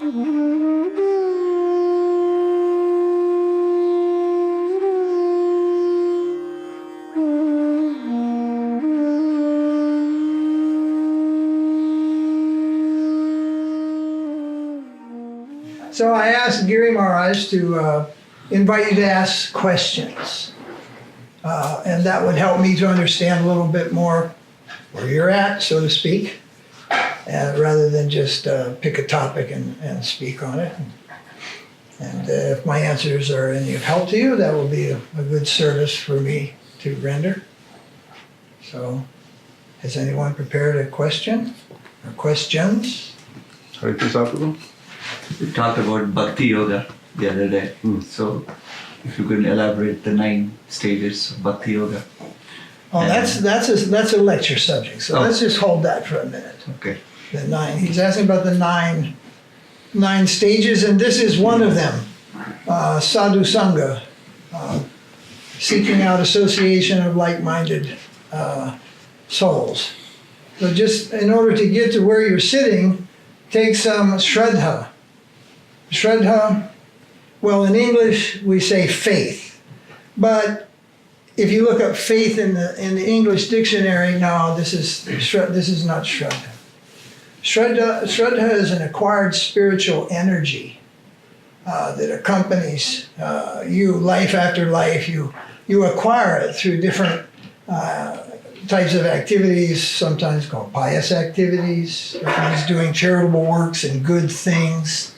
So I asked Giri Maharaj to invite you to ask questions. And that would help me to understand a little bit more where you're at, so to speak, rather than just pick a topic and speak on it. And if my answers are any of help to you, that will be a good service for me to render. So, has anyone prepared a question or questions? Hare Krishna, Prabhu. We talked about bhakti-yoga the other day. So, if you could elaborate the 9 stages of bhakti-yoga. Oh, that's a lecture subject, so let's just hold that for a minute. Okay. The 9. He's asking about the nine stages, and this is one of them. Sadhu Sangha, seeking out association of like-minded souls. So just in order to get to where you're sitting, take some Shraddha. Shraddha, well, in English we say faith, but if you look up faith in the English dictionary, no, this is not Shraddha. Shraddha is an acquired spiritual energy that accompanies you life after life. You acquire it through different types of activities, sometimes called pious activities, sometimes doing charitable works and good things.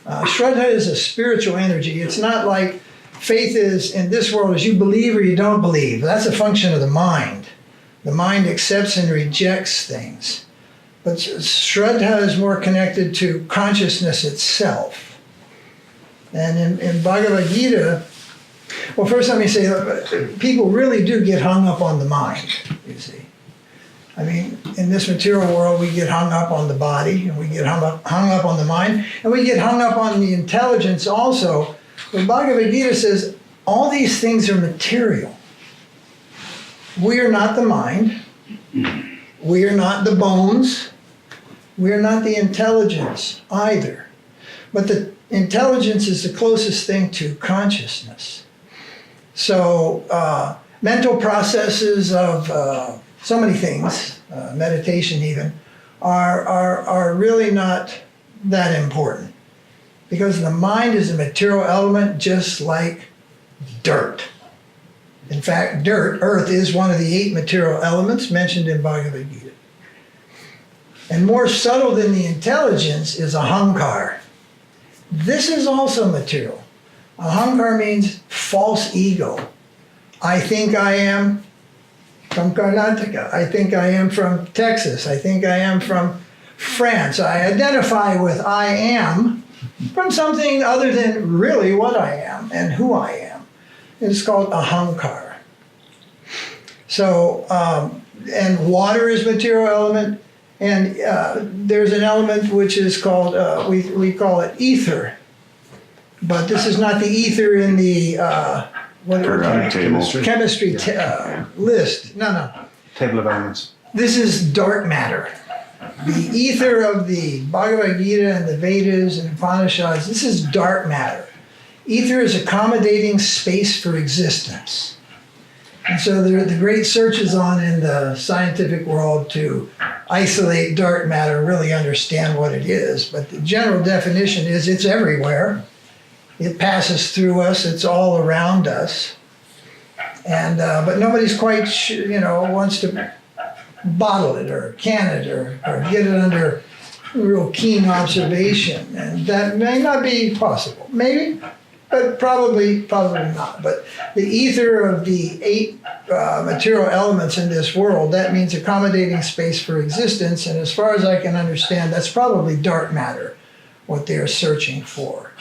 Shraddha is a spiritual energy. It's not like faith is in this world as you believe or you don't believe. That's a function of the mind. The mind accepts and rejects things. But Shraddha is more connected to consciousness itself. And in Bhagavad Gita, well, first let me say, people really do get hung up on the mind, you see. I mean, in this material world, we get hung up on the body, and we get hung up on the mind, and we get hung up on the intelligence also. But Bhagavad Gita says, all these things are material. We are not the mind. We are not the bones. We are not the intelligence either. But the intelligence is the closest thing to consciousness. So mental processes of so many things, meditation even, are really not that important. Because the mind is a material element just like dirt. In fact, earth, is one of the 8 material elements mentioned in Bhagavad Gita. And more subtle than the intelligence is ahankar. This is also material. Ahankar means false ego. I think I am from Karnataka. I think I am from Texas. I think I am from France. I identify with I am from something other than really what I am and who I am. It's called ahankar. So, and water is material element, and there's an element which is called, we call it ether. But this is not the ether in the chemistry list. No. Table of elements. This is dark matter. The ether of the Bhagavad Gita and the Vedas and Upanishads, this is dark matter. Ether is accommodating space for existence. And so there are the great searches on in the scientific world to isolate dark matter, really understand what it is. But the general definition is it's everywhere. It passes through us. It's all around us. And but nobody's quite, wants to bottle it or can it or get it under real keen observation. And that may not be possible. Maybe, but probably not. But the ether of the 8 material elements in this world, that means accommodating space for existence. And as far as I can understand, that's probably dark matter, what they're searching for.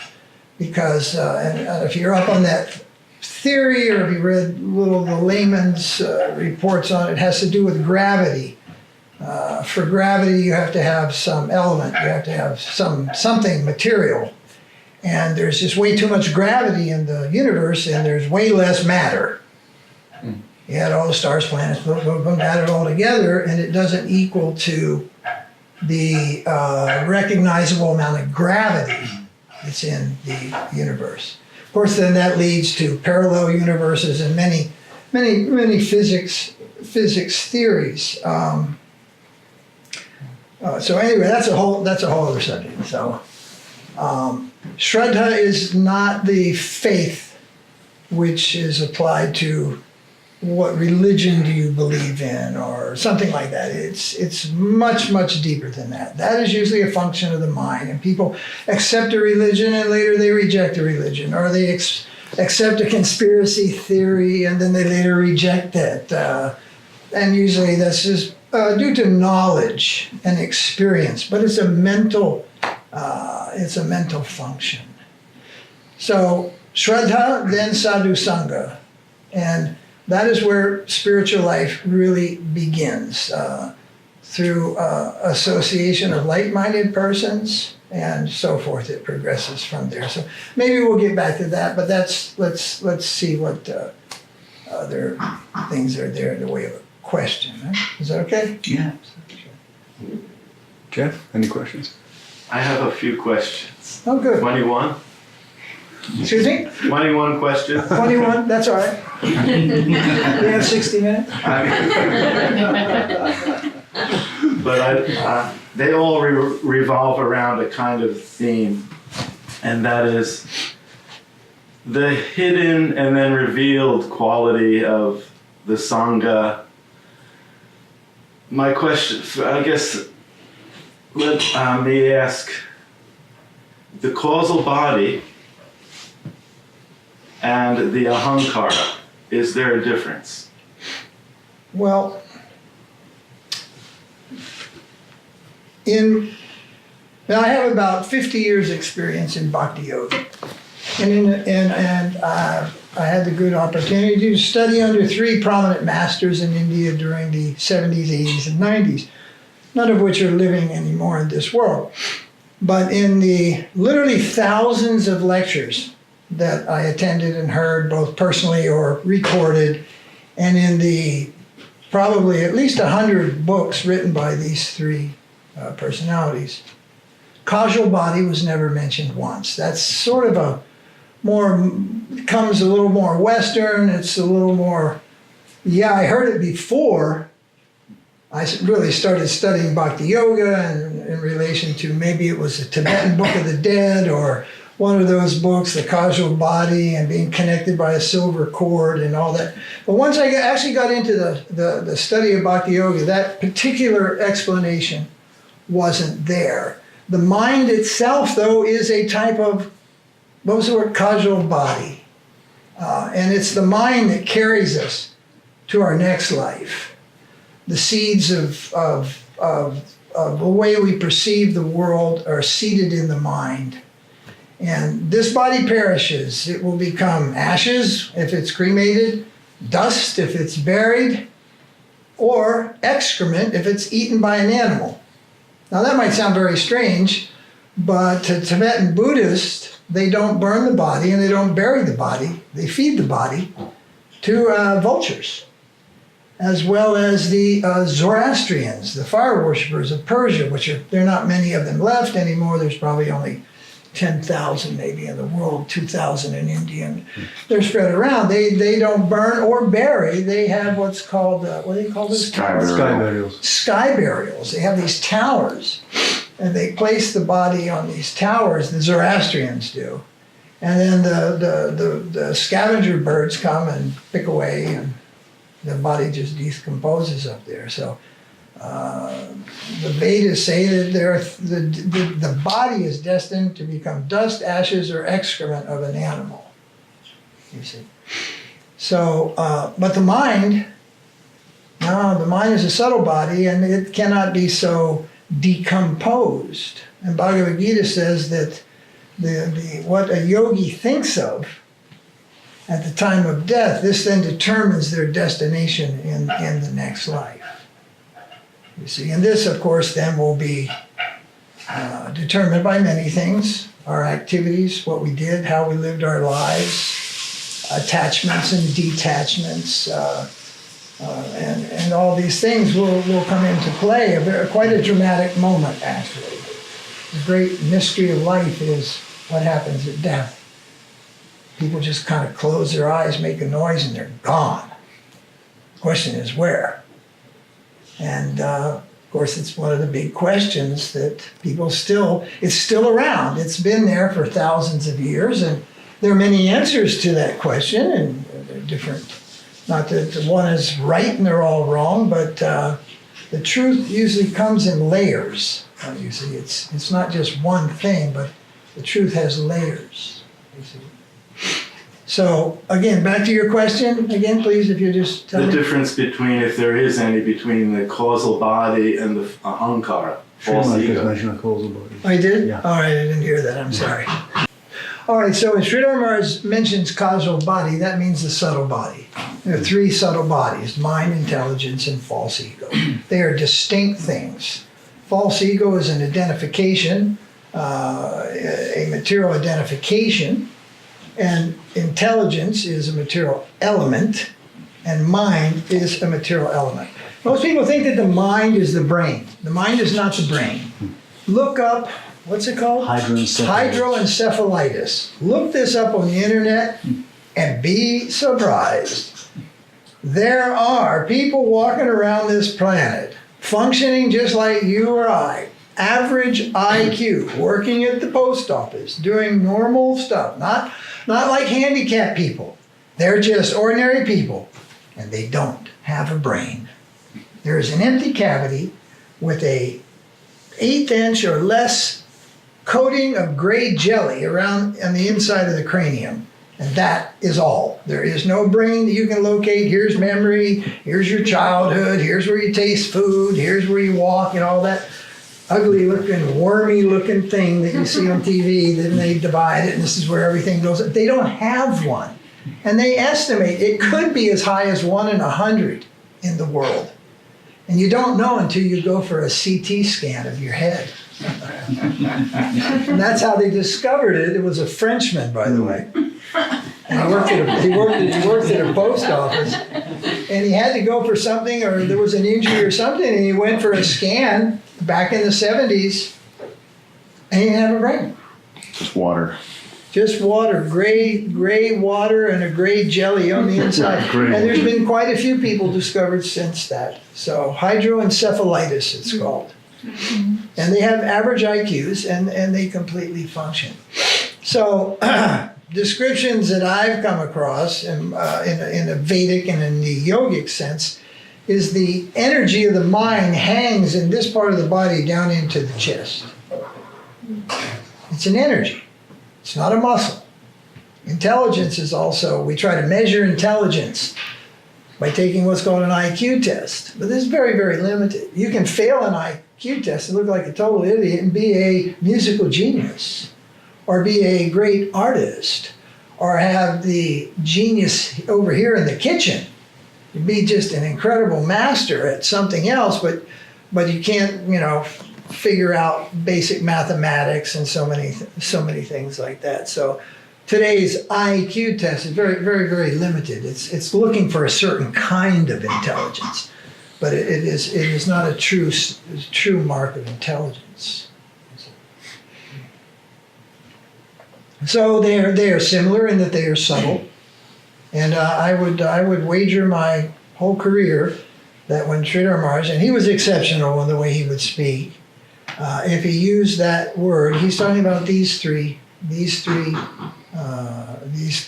Because and if you're up on that theory, or if you read the layman's reports on it, it has to do with gravity. For gravity, you have to have some element. You have to have something material. And there's just way too much gravity in the universe, and there's way less matter. You had all the stars, planets, boom, add it all together, and it doesn't equal to the recognizable amount of gravity that's in the universe. Of course, then that leads to parallel universes and many physics theories. So anyway, that's a whole other subject. So Shraddha is not the faith which is applied to what religion do you believe in or something like that. It's much deeper than that. That is usually a function of the mind, and people accept a religion and later they reject a religion, or they accept a conspiracy theory and then they later reject it. And usually this is due to knowledge and experience, but it's a mental function. So Shraddha, then Sadhu Sangha, and that is where spiritual life really begins, through association of like-minded persons and so forth. It progresses from there. So maybe we'll get back to that, but let's see what other things are there in the way of a question. Right? Is that okay? Yeah. Jeff, any questions? I have a few questions. Oh, good. 21? Excuse me? 21 questions? 21, that's all right. We have 60 minutes. But they all revolve around a kind of theme, and that is the hidden and then revealed quality of the Sangha. My question, I guess, let me ask, the causal body and the ahankara, is there a difference? Well, now I have about 50 years experience in bhakti yoga, and I had the good opportunity to study under 3 prominent masters in India during the 70s, 80s, and 90s, none of which are living anymore in this world. But in the literally thousands of lectures that I attended and heard, both personally or recorded, and in the probably at least 100 books written by these 3 personalities, causal body was never mentioned once. That's sort of comes a little more Western. It's a little more, yeah, I heard it before I really started studying bhakti yoga, and in relation to maybe it was a Tibetan Book of the Dead or one of those books, The Causal Body, and being connected by a silver cord and all that. But once I actually got into the study of bhakti yoga, that particular explanation wasn't there. The mind itself, though, is a type of, what was the word, causal body. And it's the mind that carries us to our next life. The seeds of the way we perceive the world are seated in the mind. And this body perishes. It will become ashes if it's cremated, dust if it's buried, or excrement if it's eaten by an animal. Now that might sound very strange, but to Tibetan Buddhists, they don't burn the body and they don't bury the body. They feed the body to vultures, as well as the Zoroastrians, the fire worshippers of Persia, there are not many of them left anymore. There's probably only 10,000 maybe in the world, 2,000 in India. And they're spread around. They don't burn or bury. They have what's called, what do they call this? Sky burials. Sky burials. They have these towers, and they place the body on these towers, the Zoroastrians do. And then the scavenger birds come and pick away, and the body just decomposes up there. So the Vedas say that the body is destined to become dust, ashes, or excrement of an animal. You see. So, but the mind, no, the mind is a subtle body, and it cannot be so decomposed. And Bhagavad Gita says that what a yogi thinks of at the time of death, this then determines their destination in the next life. You see, and this, of course, then will be determined by many things: our activities, what we did, how we lived our lives, attachments and detachments, and all these things will come into play. Quite a dramatic moment, actually. The great mystery of life is what happens at death. People just kind of close their eyes, make a noise, and they're gone. The question is where? And of course, it's one of the big questions that it's still around. It's been there for thousands of years, and there are many answers to that question, and they're different. Not that one is right and they're all wrong, but the truth usually comes in layers. Usually it's not just one thing, but the truth has layers. You see. So again, back to your question again, please, if you just tell me. The difference between, if there is any, between the causal body and the ahankara, false Srila ego. mentioned a causal body. I did? Yeah. All right, I didn't hear that, I'm sorry. All right, so when Sridhara Maharaj mentions causal body, that means the subtle body. There are three subtle bodies: mind, intelligence, and false ego. They are distinct things. False ego is an identification, a material identification, and intelligence is a material element, and mind is a material element. Most people think that the mind is the brain. The mind is not the brain. Look up, what's it called? Hydroencephalitis. Look this up on the internet and be surprised. There are people walking around this planet functioning just like you or I, average IQ, working at the post office, doing normal stuff, not like handicapped people. They're just ordinary people, and they don't have a brain. There is an empty cavity with a 1/8 inch or less coating of gray jelly around on the inside of the cranium. And that is all. There is no brain that you can locate. Here's memory, here's your childhood, here's where you taste food, here's where you walk, and all that ugly looking, wormy looking thing that you see on TV. Then they divide it, and this is where everything goes. They don't have one. And they estimate it could be as high as 1 in 100 in the world. And you don't know until you go for a CT scan of your head. And that's how they discovered it. It was a Frenchman, by the way. And he worked at a post office, and he had to go for something, or there was an injury or something, and he went for a scan back in the 70s, and he didn't have a brain. Just water. Just water, gray water and a gray jelly on the inside. And there's been quite a few people discovered since that. So hydroencephalitis, it's called. And they have average IQs, and they completely function. So descriptions that I've come across in a Vedic and in the yogic sense is the energy of the mind hangs in this part of the body down into the chest. It's an energy. It's not a muscle. Intelligence is also, we try to measure intelligence by taking what's called an IQ test. But this is very, very limited. You can fail an IQ test and look like a total idiot and be a musical genius, or be a great artist, or have the genius over here in the kitchen. You'd be just an incredible master at something else, but you can't, figure out basic mathematics and so many things like that. So today's IQ test is very, very, very limited. It's looking for a certain kind of intelligence, but it is not a true mark of intelligence. So they are similar in that they are subtle, and I would wager my whole career that when Sridhara Maharaj, and he was exceptional in the way he would speak, if he used that word, he's talking about these three,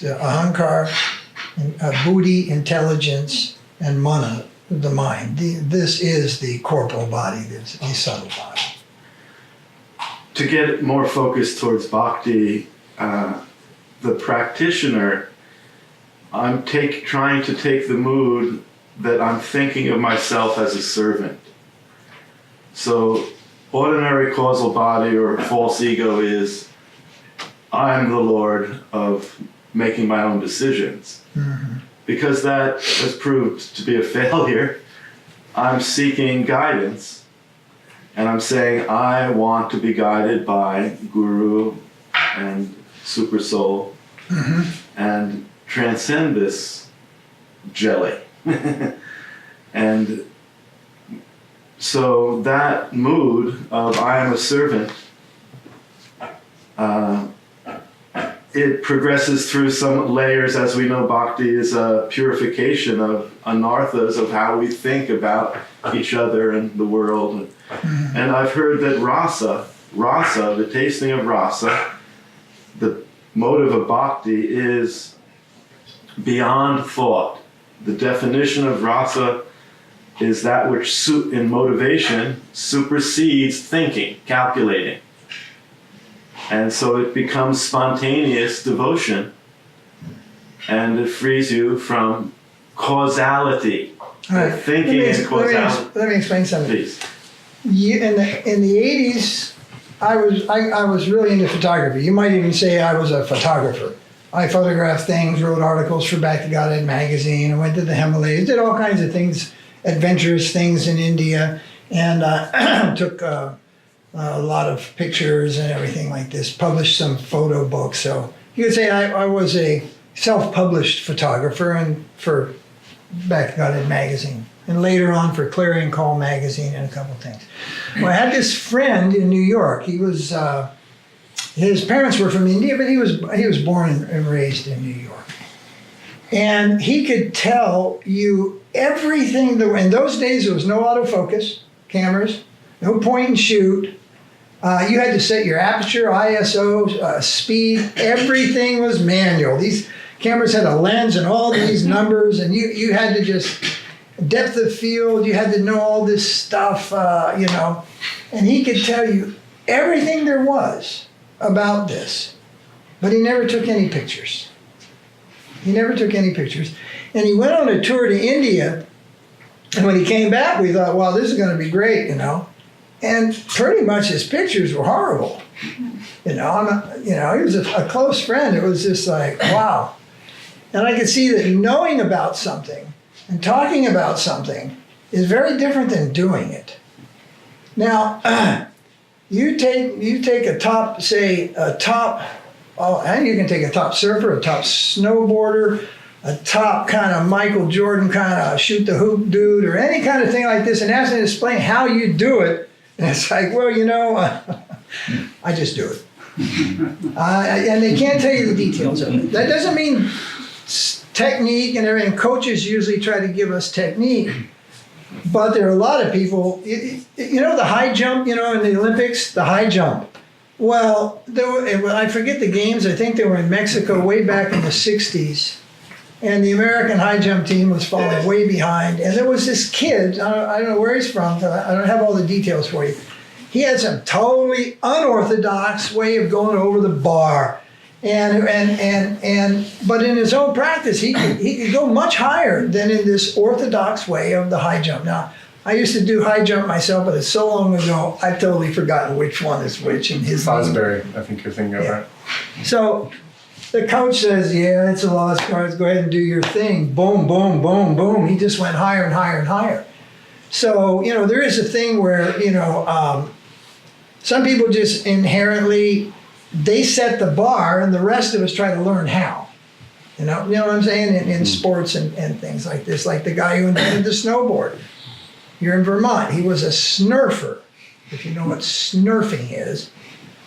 ahankar, buddhi, intelligence, and mana, the mind. This is the corporal body, the subtle body. To get more focused towards bhakti, the practitioner, I'm trying to take the mood that I'm thinking of myself as a servant. So ordinary causal body or false ego is, I'm the Lord of making my own decisions. Mm-hmm. Because that has proved to be a failure, I'm seeking guidance, and I'm saying I want to be guided by Guru and Super Soul, mm-hmm. and transcend this jelly. And so that mood of I am a servant, it progresses through some layers. As we know, bhakti is a purification of anarthas, of how we think about each other and the world. And I've heard that rasa, the tasting of rasa, the motive of bhakti is beyond thought. The definition of rasa is that which in motivation supersedes thinking, calculating. And so it becomes spontaneous devotion, and it frees you from causality. All right. Thinking and causality. Let me explain something. Please. In the 80s, I was really into photography. You might even say I was a photographer. I photographed things, wrote articles for Bhaktivinoda magazine. I went to the Himalayas, did all kinds of things, adventurous things in India, and took a lot of pictures and everything like this. Published some photo books. So you could say I was a self-published photographer and for Bhaktivinoda magazine, and later on for Clarion Call magazine and a couple things. Well, I had this friend in New York. He was. His parents were from India, but he was born and raised in New York. And he could tell you everything. In those days, there was no autofocus cameras, no point and shoot. You had to set your aperture, ISO, speed. Everything was manual. These cameras had a lens and all these numbers, and you had to just depth of field. You had to know all this stuff, And he could tell you everything there was about this, but he never took any pictures. And he went on a tour to India, and when he came back, we thought, well, this is going to be great, And pretty much his pictures were horrible. He was a close friend. It was just like, wow. And I could see that knowing about something and talking about something is very different than doing it. Now, you take a top, and you can take a top surfer, a top snowboarder, a top kind of Michael Jordan kind of shoot the hoop dude, or any kind of thing like this, and ask them to explain how you do it. And it's like, well, I just do it. And they can't tell you the details of it. That doesn't mean technique and everything. Coaches usually try to give us technique. But there are a lot of people, the high jump, in the Olympics, the high jump. Well, I forget the games. I think they were in Mexico way back in the 60s. And the American high jump team was falling way behind. And there was this kid, I don't know where he's from, I don't have all the details for you. He had some totally unorthodox way of going over the bar. But in his own practice, he could go much higher than in this orthodox way of the high jump. Now, I used to do high jump myself, but it's so long ago, I've totally forgotten which one is which in his Fosbury, I think you're thinking of, right? So the coach says, yeah, it's a lost cause. Go ahead and do your thing. Boom, boom, boom, boom. He just went higher and higher and higher. So, there is a thing where, some people just inherently, they set the bar and the rest of us try to learn how. You know what I'm saying? In sports and things like this, like the guy who invented the snowboard. You're in Vermont. He was a snurfer. If you know what snurfing is,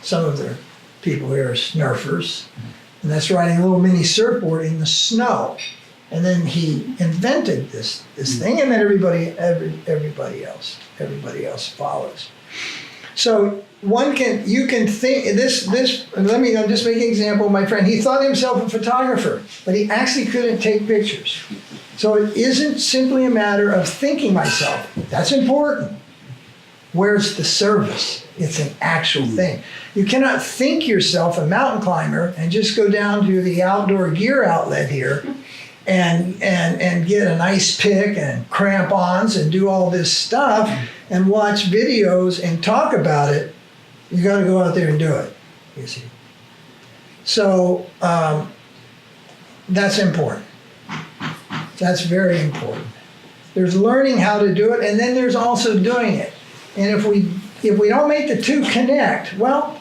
some of the people here are snurfers. And that's riding a little mini surfboard in the snow. And then he invented this thing, and then everybody else follows. So you can think this. I'll just make an example of my friend. He thought himself a photographer, but he actually couldn't take pictures. So it isn't simply a matter of thinking myself. That's important. Where's the service? It's an actual thing. You cannot think yourself a mountain climber and just go down to the outdoor gear outlet here and get an ice pick and crampons and do all this stuff and watch videos and talk about it. You got to go out there and do it, you see. So that's important. That's very important. There's learning how to do it, and then there's also doing it. And if we don't make the two connect, well,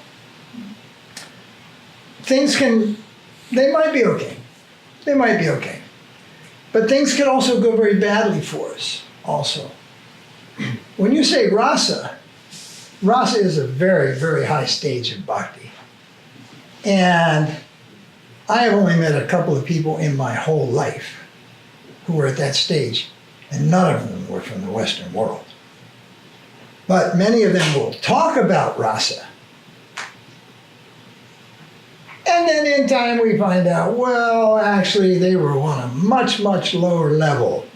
they might be okay. They might be okay. But things could also go very badly for us. also. When you say rasa, rasa is a very, very high stage of bhakti. And I have only met a couple of people in my whole life who were at that stage, and none of them were from the Western world. But many of them will talk about rasa. And then in time we find out, well, actually they were on a much, much lower level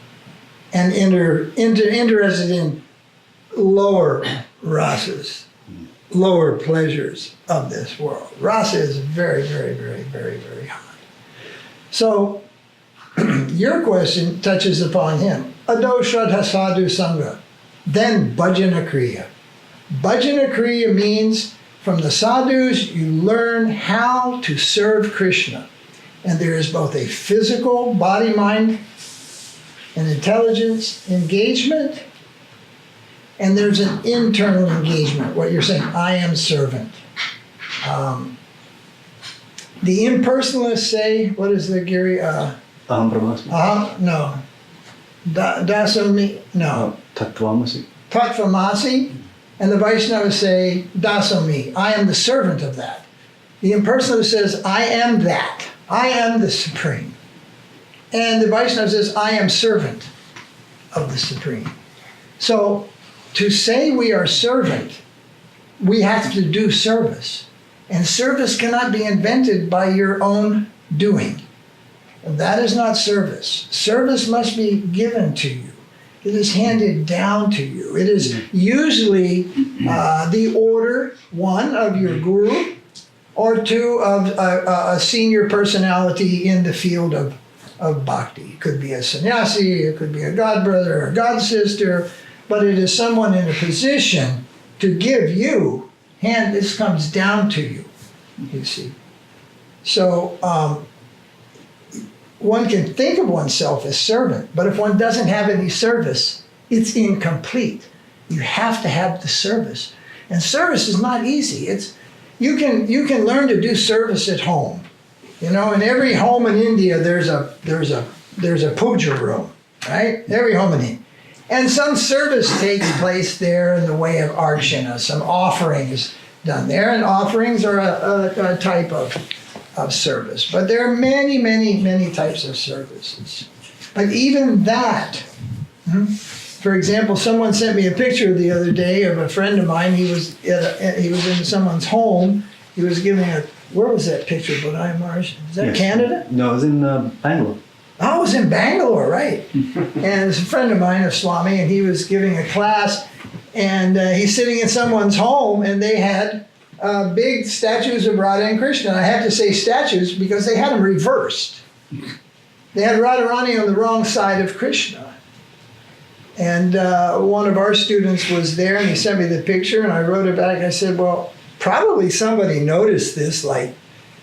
and interested in lower rasas, lower pleasures of this world. Rasa is very, very, very, very, very high. So your question touches upon him. Ado Shraddha Sadhu Sangha, then Bhajana Kriya. Bhajana Kriya means from the sadhus you learn how to serve Krishna. And there is both a physical body, mind, and intelligence engagement, and there's an internal engagement, what you're saying, I am servant. The impersonalists say, what is the Giri? Aham Brahmasmi. No. Dasami, no. Tattvamasi. Tattvamasi, and the Vaishnavas say, Dasami, I am the servant of that. The impersonalist says, I am that. I am the Supreme. And the Vaishnava says, I am servant of the Supreme. So to say we are servant, we have to do service. And service cannot be invented by your own doing. That is not service. Service must be given to you. It is handed down to you. It is usually the order, one, of your guru, or two, of a senior personality in the field of bhakti. It could be a sannyasi, it could be a godbrother or a godsister, but it is someone in a position to give you, this comes down to you, you see. So one can think of oneself as servant, but if one doesn't have any service, it's incomplete. You have to have the service. And service is not easy. You can learn to do service at home. You know, in every home in India there's a puja room, right? Every home in India. And some service takes place there in the way of archana, some offerings done there, and offerings are a type of service. But there are many, many, many types of services. But even that, for example, someone sent me a picture the other day of a friend of mine. He was in someone's home. He was giving where was that picture, Budai Marsh? Is that Canada? No, it was in Bangalore. I was in Bangalore, right. And it's a friend of mine, a Swami, and he was giving a class, and he's sitting in someone's home, and they had big statues of Radha and Krishna. And I have to say statues because they had them reversed. They had Radharani on the wrong side of Krishna. And one of our students was there, and he sent me the picture, and I wrote it back. I said, well, probably somebody noticed this, like,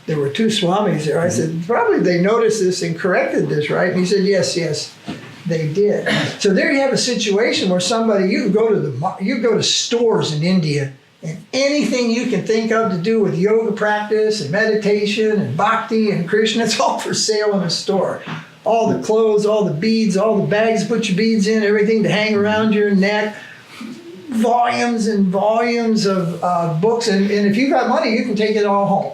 there were two Swamis there. I said, probably they noticed this and corrected this, right? And he said, yes, they did. So there you have a situation where somebody, you go to stores in India, and anything you can think of to do with yoga practice and meditation and bhakti and Krishna, it's all for sale in a store. All the clothes, all the beads, all the bags to put your beads in, everything to hang around your neck, volumes and volumes of books. And if you got money, you can take it all home.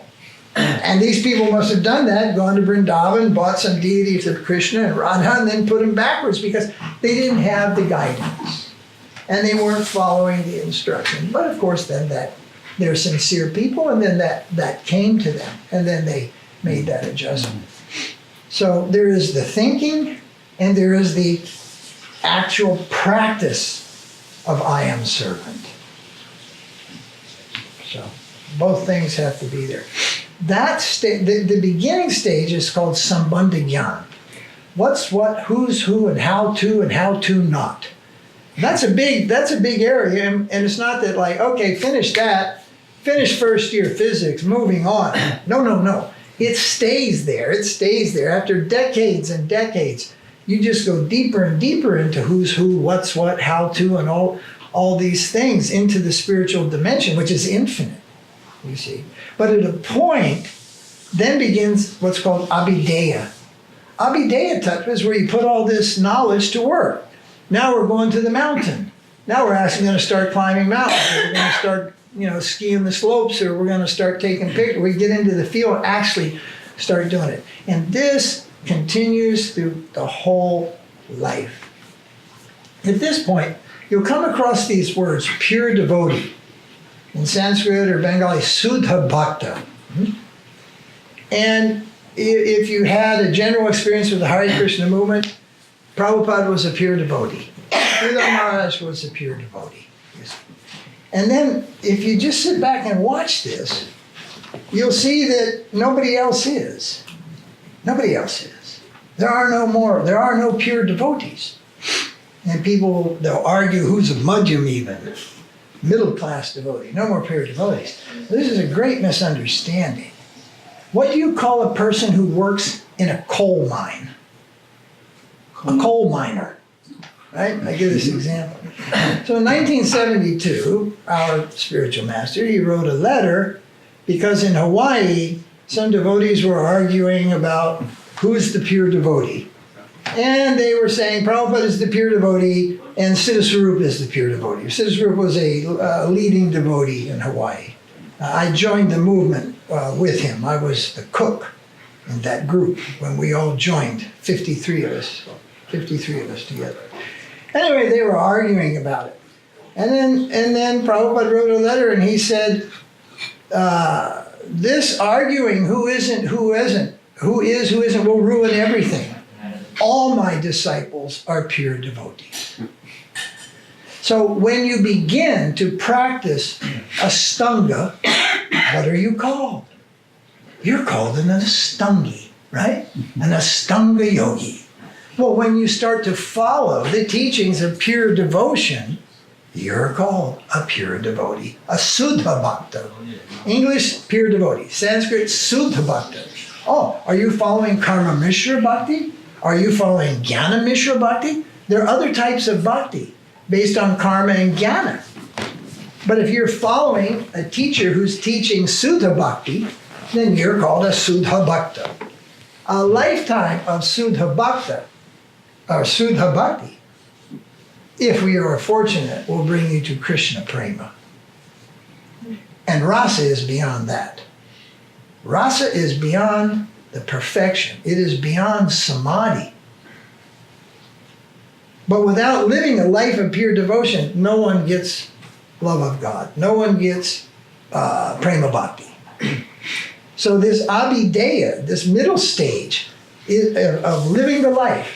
And these people must have done that, gone to Vrindavan, bought some deities of Krishna and Radha, and then put them backwards because they didn't have the guidance. And they weren't following the instruction. But of course, then they're sincere people, and then that came to them, and then they made that adjustment. So there is the thinking, and there is the actual practice of I am servant. So both things have to be there. That the beginning stage is called Sambandha Gyan. What's what, who's who, and how to not. That's a big area, and it's not that like, okay, finish that, finish first year physics, moving on. No. It stays there. It stays there. After decades and decades, you just go deeper and deeper into who's who, what's what, how to, and all these things into the spiritual dimension, which is infinite, you see. But at a point, then begins what's called Abhideya. Abhideya Tattva is where you put all this knowledge to work. Now we're going to the mountain. Now we're actually going to start climbing mountains. We're going to start, skiing the slopes, or we're going to start taking pictures. We get into the field, actually start doing it. And this continues through the whole life. At this point, you'll come across these words, pure devotee. In Sanskrit or Bengali, Suddha Bhakta. And if you had a general experience with the Hare Krishna movement, Prabhupada was a pure devotee. Sridhara Maharaj was a pure devotee. And then if you just sit back and watch this, you'll see that nobody else is. Nobody else is. There are no pure devotees. And people, they'll argue who's a madhyam even. Middle class devotee, no more pure devotees. This is a great misunderstanding. What do you call a person who works in a coal mine? A coal miner, right? I give this example. So in 1972, our spiritual master, he wrote a letter because in Hawaii, some devotees were arguing about who's the pure devotee. And they were saying Prabhupada is the pure devotee and Siddhaswarupa is the pure devotee. Siddhaswarupa was a leading devotee in Hawaii. I joined the movement with him. I was the cook in that group when we all joined, 53 of us together. Anyway, they were arguing about it. And then Prabhupada wrote a letter and he said, this arguing who is, who isn't, will ruin everything. All my disciples are pure devotees. So when you begin to practice Astanga, what are you called? You're called an Astangi, right? An Astanga yogi. Well, when you start to follow the teachings of pure devotion, you're called a pure devotee, a Suddha Bhakta. English, pure devotee. Sanskrit, Suddha Bhakta. Oh, are you following Karma Mishra Bhakti? Are you following Jnana Mishra Bhakti? There are other types of bhakti based on karma and jnana. But if you're following a teacher who's teaching Suddha Bhakti, then you're called a Suddha Bhakta. A lifetime of Suddha Bhakta, or Suddha Bhakti, if we are fortunate, will bring you to Krishna Prema. And rasa is beyond that. Rasa is beyond the perfection. It is beyond samadhi. But without living a life of pure devotion, no one gets love of God. No one gets prema bhakti. So this abhideya, this middle stage of living the life,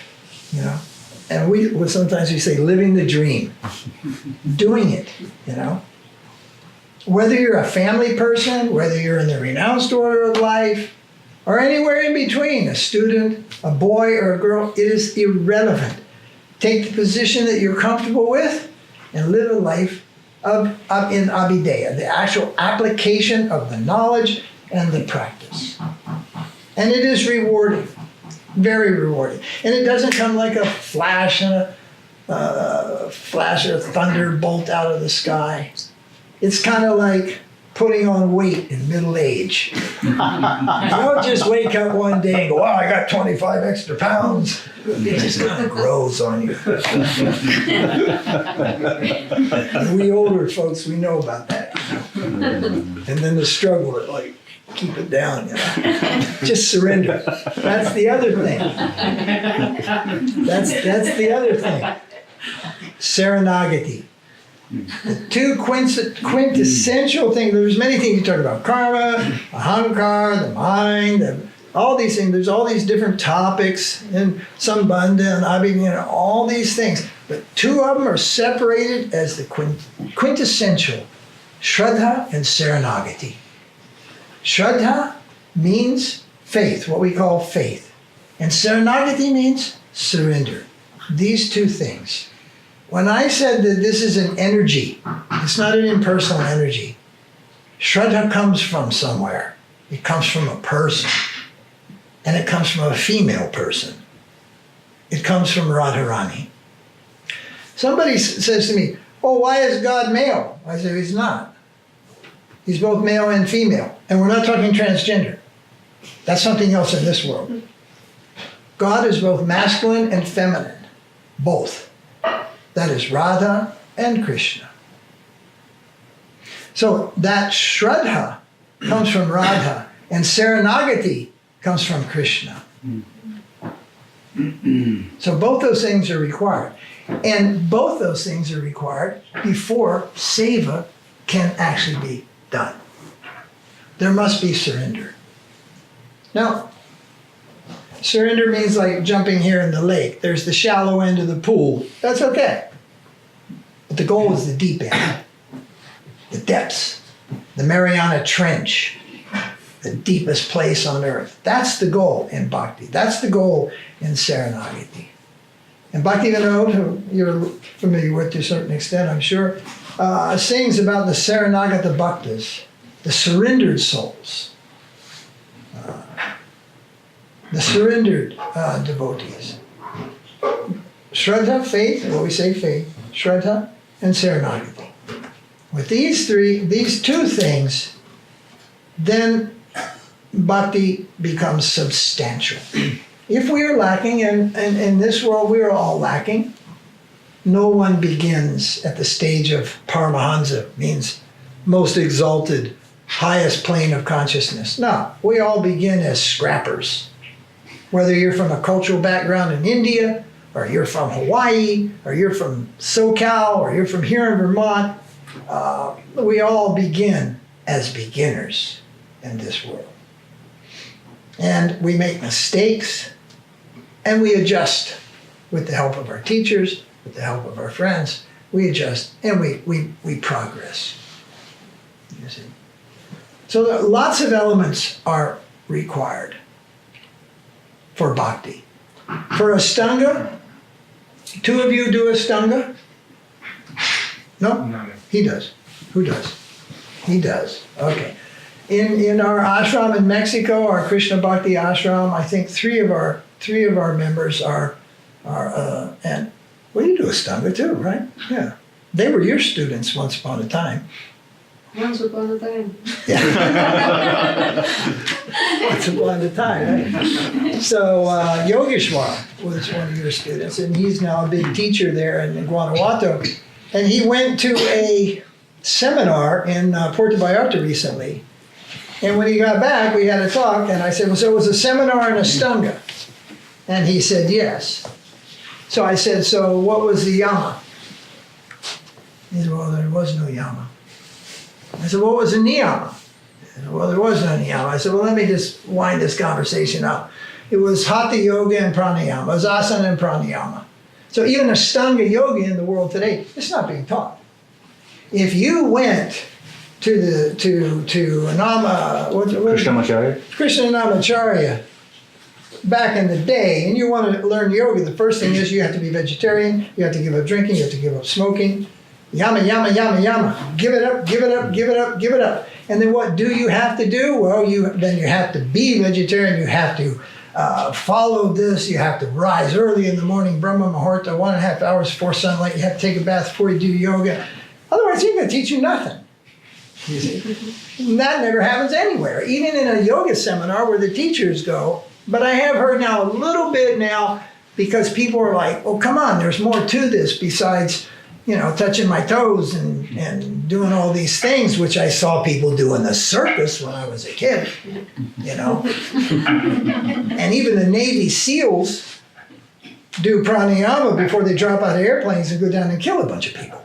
and sometimes we say living the dream, doing it, Whether you're a family person, whether you're in the renounced order of life, or anywhere in between, a student, a boy, or a girl, it is irrelevant. Take the position that you're comfortable with and live a life in abhideya, the actual application of the knowledge and the practice. And it is rewarding, very rewarding. And it doesn't come like a flash and a flash of thunderbolt out of the sky. It's kind of like putting on weight in middle age. You don't just wake up one day and go, wow, I got 25 extra pounds. It just kind of grows on you. And we older folks, we know about that. And then the struggle to keep it down. Just surrender. That's the other thing. That's the other thing. Saranagati. The two quintessential things, there's many things you talk about. Karma, ahankar, the mind, all these things. There's all these different topics, and sambandha and abhidhamma, all these things. But two of them are separated as the quintessential, Shraddha and Saranagati. Shraddha means faith, what we call faith. And Saranagati means surrender. These two things. When I said that this is an energy, it's not an impersonal energy. Shraddha comes from somewhere. It comes from a person. And it comes from a female person. It comes from Radharani. Somebody says to me, oh, why is God male? I say, he's not. He's both male and female. And we're not talking transgender. That's something else in this world. God is both masculine and feminine. Both. That is Radha and Krishna. So that Shraddha comes from Radha, and Saranagati comes from Krishna. So both those things are required. And both those things are required before seva can actually be done. There must be surrender. Now, surrender means like jumping here in the lake. There's the shallow end of the pool. That's okay. But the goal is the deep end, the depths, the Mariana Trench, the deepest place on earth. That's the goal in bhakti. That's the goal in Saranagati. And Bhaktivinoda, who you're familiar with to a certain extent, I'm sure, sings about the Saranagata Bhaktas, the surrendered souls, the surrendered devotees. Shraddha, faith, what we say faith, Shraddha, and Saranagati. With these two things, then bhakti becomes substantial. If we are lacking, and in this world we are all lacking, no one begins at the stage of Paramahansa, means most exalted, highest plane of consciousness. No, we all begin as scrappers. Whether you're from a cultural background in India, or you're from Hawaii, or you're from SoCal, or you're from here in Vermont, we all begin as beginners in this world. And we make mistakes, and we adjust with the help of our teachers, with the help of our friends. We adjust, and we progress. You see? So lots of elements are required for bhakti. For Ashtanga, two of you do Ashtanga? No? No. He does. Who does? He does. Okay. In our ashram in Mexico, our Krishna Bhakti ashram, I think three of our members are and well, you do Ashtanga too, right? Yeah. They were your students once upon a time. Once upon a time. Yeah. Once upon a time, right? So Yogeshwar was one of your students, and he's now a big teacher there in Guanajuato. And he went to a seminar in Puerto Vallarta recently. And when he got back, we had a talk, and I said, well, so it was a seminar in Ashtanga? And he said, yes. So I said, so what was the yama? He said, well, there was no yama. I said, what was the niyama? He said, well, there was no niyama. I said, well, let me just wind this conversation up. It was hatha yoga and pranayama. It was asana and pranayama. So even Ashtanga yoga in the world today, it's not being taught. If you went to Krishnamacharya. Krishnamacharya back in the day, and you want to learn yoga, the first thing is you have to be vegetarian, you have to give up drinking, you have to give up smoking. Yama, yama, yama, yama. Give it up, give it up, give it up, give it up. And then what do you have to do? Well, then you have to be vegetarian, you have to follow this, you have to rise early in the morning, Brahma Muhurta, 1.5 hours before sunlight, you have to take a bath before you do yoga. Otherwise, he's going to teach you nothing. You see? And that never happens anywhere, even in a yoga seminar where the teachers go. But I have heard now a little bit now, because people are like, oh, come on, there's more to this besides, touching my toes and doing all these things, which I saw people do in the circus when I was a kid, And even the Navy SEALs do pranayama before they drop out of airplanes and go down and kill a bunch of people.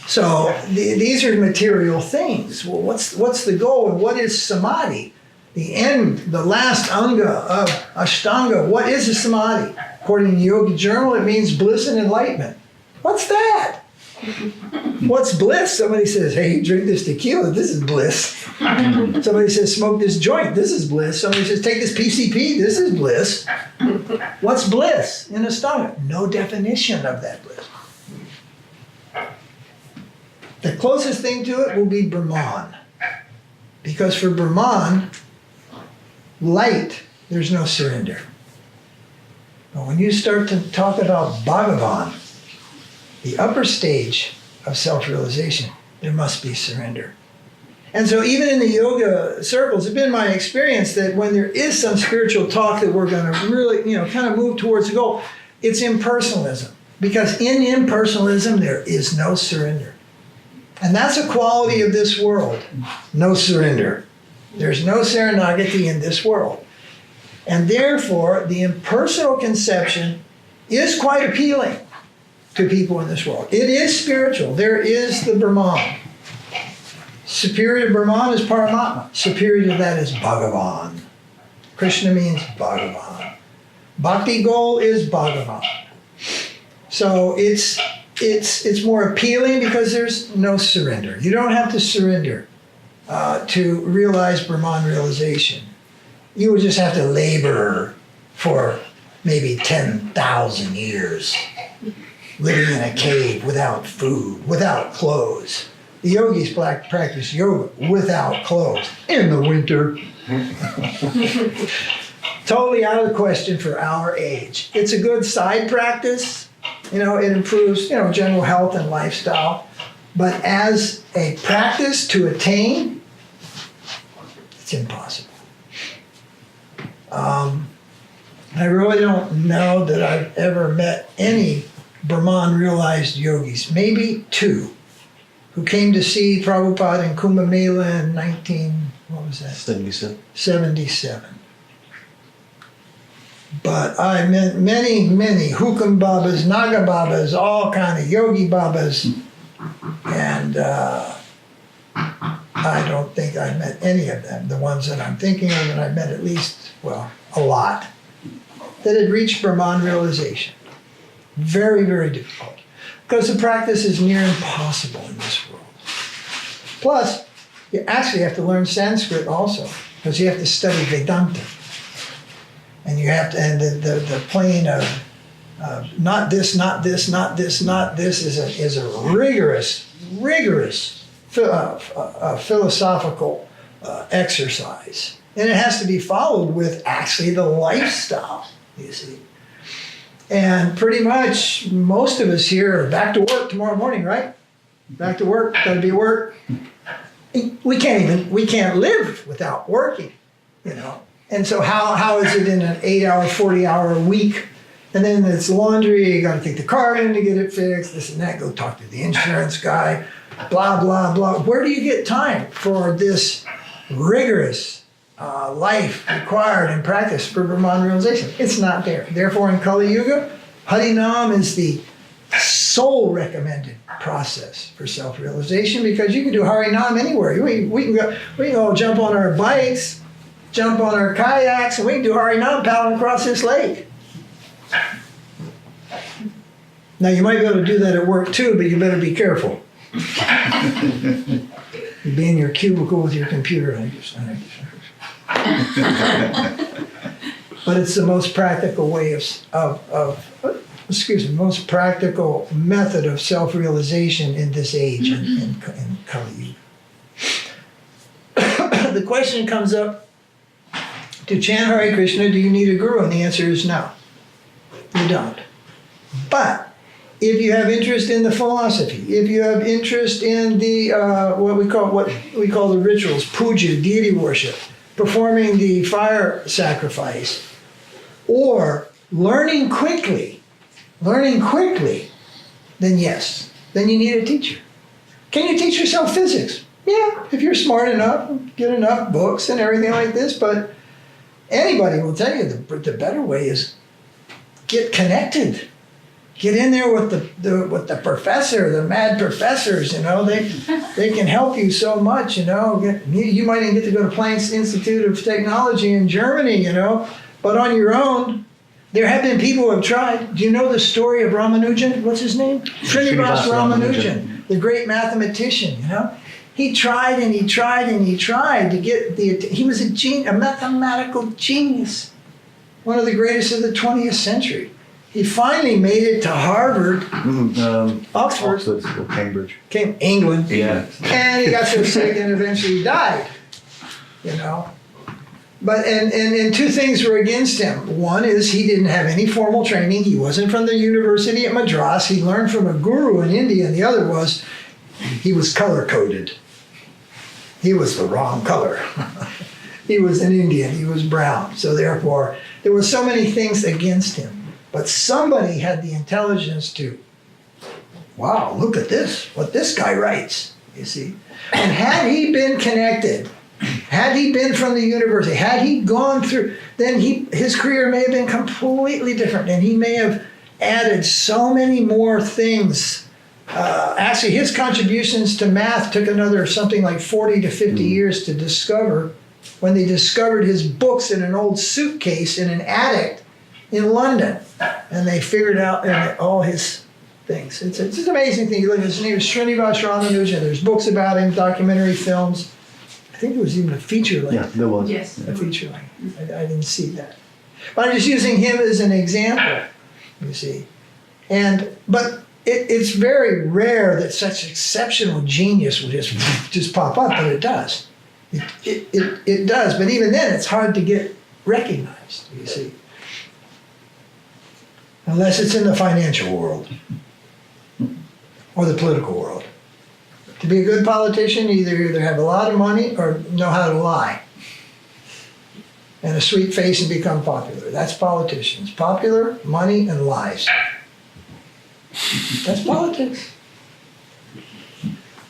So these are material things. Well, what's the goal, and what is samadhi? The end, the last anga of Ashtanga. What is a samadhi? According to the Yoga Journal, it means bliss and enlightenment. What's that? What's bliss? Somebody says, hey, drink this tequila, this is bliss. Somebody says, smoke this joint, this is bliss. Somebody says, take this PCP, this is bliss. What's bliss in Ashtanga? No definition of that bliss. The closest thing to it will be Brahman. Because for Brahman, light, there's no surrender. But when you start to talk about Bhagavan, the upper stage of self-realization, there must be surrender. And so even in the yoga circles, it's been my experience that when there is some spiritual talk that we're going to really, kind of move towards the goal, it's impersonalism. Because in impersonalism, there is no surrender. And that's a quality of this world, no surrender. There's no serenagati in this world. And therefore, the impersonal conception is quite appealing to people in this world. It is spiritual. There is the Brahman. Superior to Brahman is Paramatma. Superior to that is Bhagavan. Krishna means Bhagavan. Bhakti goal is Bhagavan. So it's more appealing because there's no surrender. You don't have to surrender to realize Brahman realization. You would just have to labor for maybe 10,000 years, living in a cave without food, without clothes. The yogis practice yoga without clothes in the winter. Totally out of the question for our age. It's a good side practice. It improves, general health and lifestyle. But as a practice to attain, it's impossible. I really don't know that I've ever met any Brahman realized yogis, maybe two, who came to see Prabhupada in Kumbh Mela in 77. But I met many, many Hukam Babas, Naga Babas, all kind of yogi Babas, and I don't think I met any of them. The ones that I'm thinking of, and I met at least, a lot, that had reached Brahman realization. Very, very difficult. Because the practice is near impossible in this world. Plus, you actually have to learn Sanskrit also, because you have to study Vedanta. And you have to, and the plane of not this, not this, not this, not this is a rigorous philosophical exercise. And it has to be followed with actually the lifestyle, you see. And pretty much most of us here are back to work tomorrow morning, right? Back to work, gotta be work. We can't live without working, And so how is it in an 8-hour, 40-hour week? And then it's laundry, you gotta take the car in to get it fixed, this and that, go talk to the insurance guy, blah, blah, blah. Where do you get time for this rigorous life required in practice for Brahman realization? It's not there. Therefore, in Kali Yuga, Harinam is the sole recommended process for self-realization, because you can do Harinam anywhere. We can go jump on our bikes, jump on our kayaks, and we can do Harinam paddling across this lake. Now, you might be able to do that at work too, but you better be careful. You'd be in your cubicle with your computer. But it's the most practical way most practical method of self-realization in this age, in Kali Yuga. The question comes up, to chant Hare Krishna, do you need a guru? And the answer is no, you don't. But if you have interest in the philosophy, if you have interest in the what we call the rituals, puja, deity worship, performing the fire sacrifice, or learning quickly, then yes, then you need a teacher. Can you teach yourself physics? Yeah, if you're smart enough, get enough books and everything like this, but anybody will tell you the better way is get connected. Get in there with the professor, the mad professors, they can help you so much, You might even get to go to Planck's Institute of Technology in Germany, but on your own. There have been people who have tried. Do you know the story of Ramanujan? What's his name? Srinivas Ramanujan, the great mathematician, He tried and he tried and he tried to get he was a mathematical genius, one of the greatest of the 20th century. He finally made it to Harvard, Oxford, Cambridge. England, Yeah. and he got so sick and eventually died, But and two things were against him. One is he didn't have any formal training. He wasn't from the University at Madras. He learned from a guru in India. And the other was he was color-coded. He was the wrong color. He was an Indian. He was brown. So therefore, there were so many things against him. But somebody had the intelligence to, wow, look at this, what this guy writes, you see. And had he been connected, had he been from the university, had he gone through, then his career may have been completely different, and he may have added so many more things. Actually, his contributions to math took another something like 40 to 50 years to discover, when they discovered his books in an old suitcase in an attic in London, and they figured out all his things. It's an amazing thing. You look at his name is Srinivas Ramanujan. There's books about him, documentary films. I think there was even a feature length. Yeah, there was. Yes. A feature length. I didn't see that. But I'm just using him as an example, you see. But it's very rare that such exceptional genius will just pop up, but it does. It does, but even then it's hard to get recognized, you see. Unless it's in the financial world or the political world. To be a good politician, you either have a lot of money or know how to lie. And a sweet face and become popular. That's politicians. Popular, money, and lies. That's politics.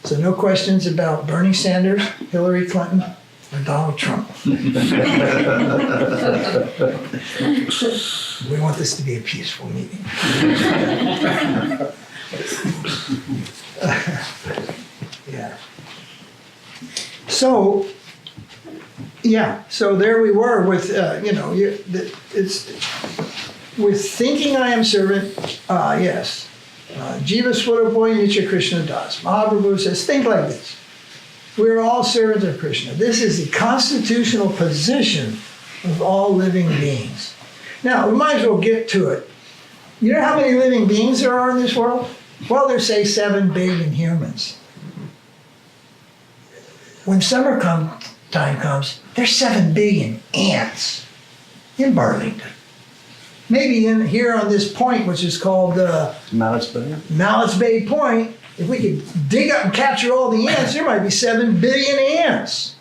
So no questions about Bernie Sanders, Hillary Clinton, or Donald Trump. We want this to be a peaceful meeting. Yeah. So there we were with, with thinking I am servant, yes. Jiva Swarupoy Nitya Krishna Das. Mahaprabhu says, think like this. We're all servants of Krishna. This is the constitutional position of all living beings. Now, we might as well get to it. You know how many living beings there are in this world? Well, there's, say, 7 billion humans. When time comes, there's 7 billion ants in Burlington. Maybe here on this point, which is called Malice Bay. Malice Bay Point, if we could dig up and capture all the ants, there might be 7 billion ants.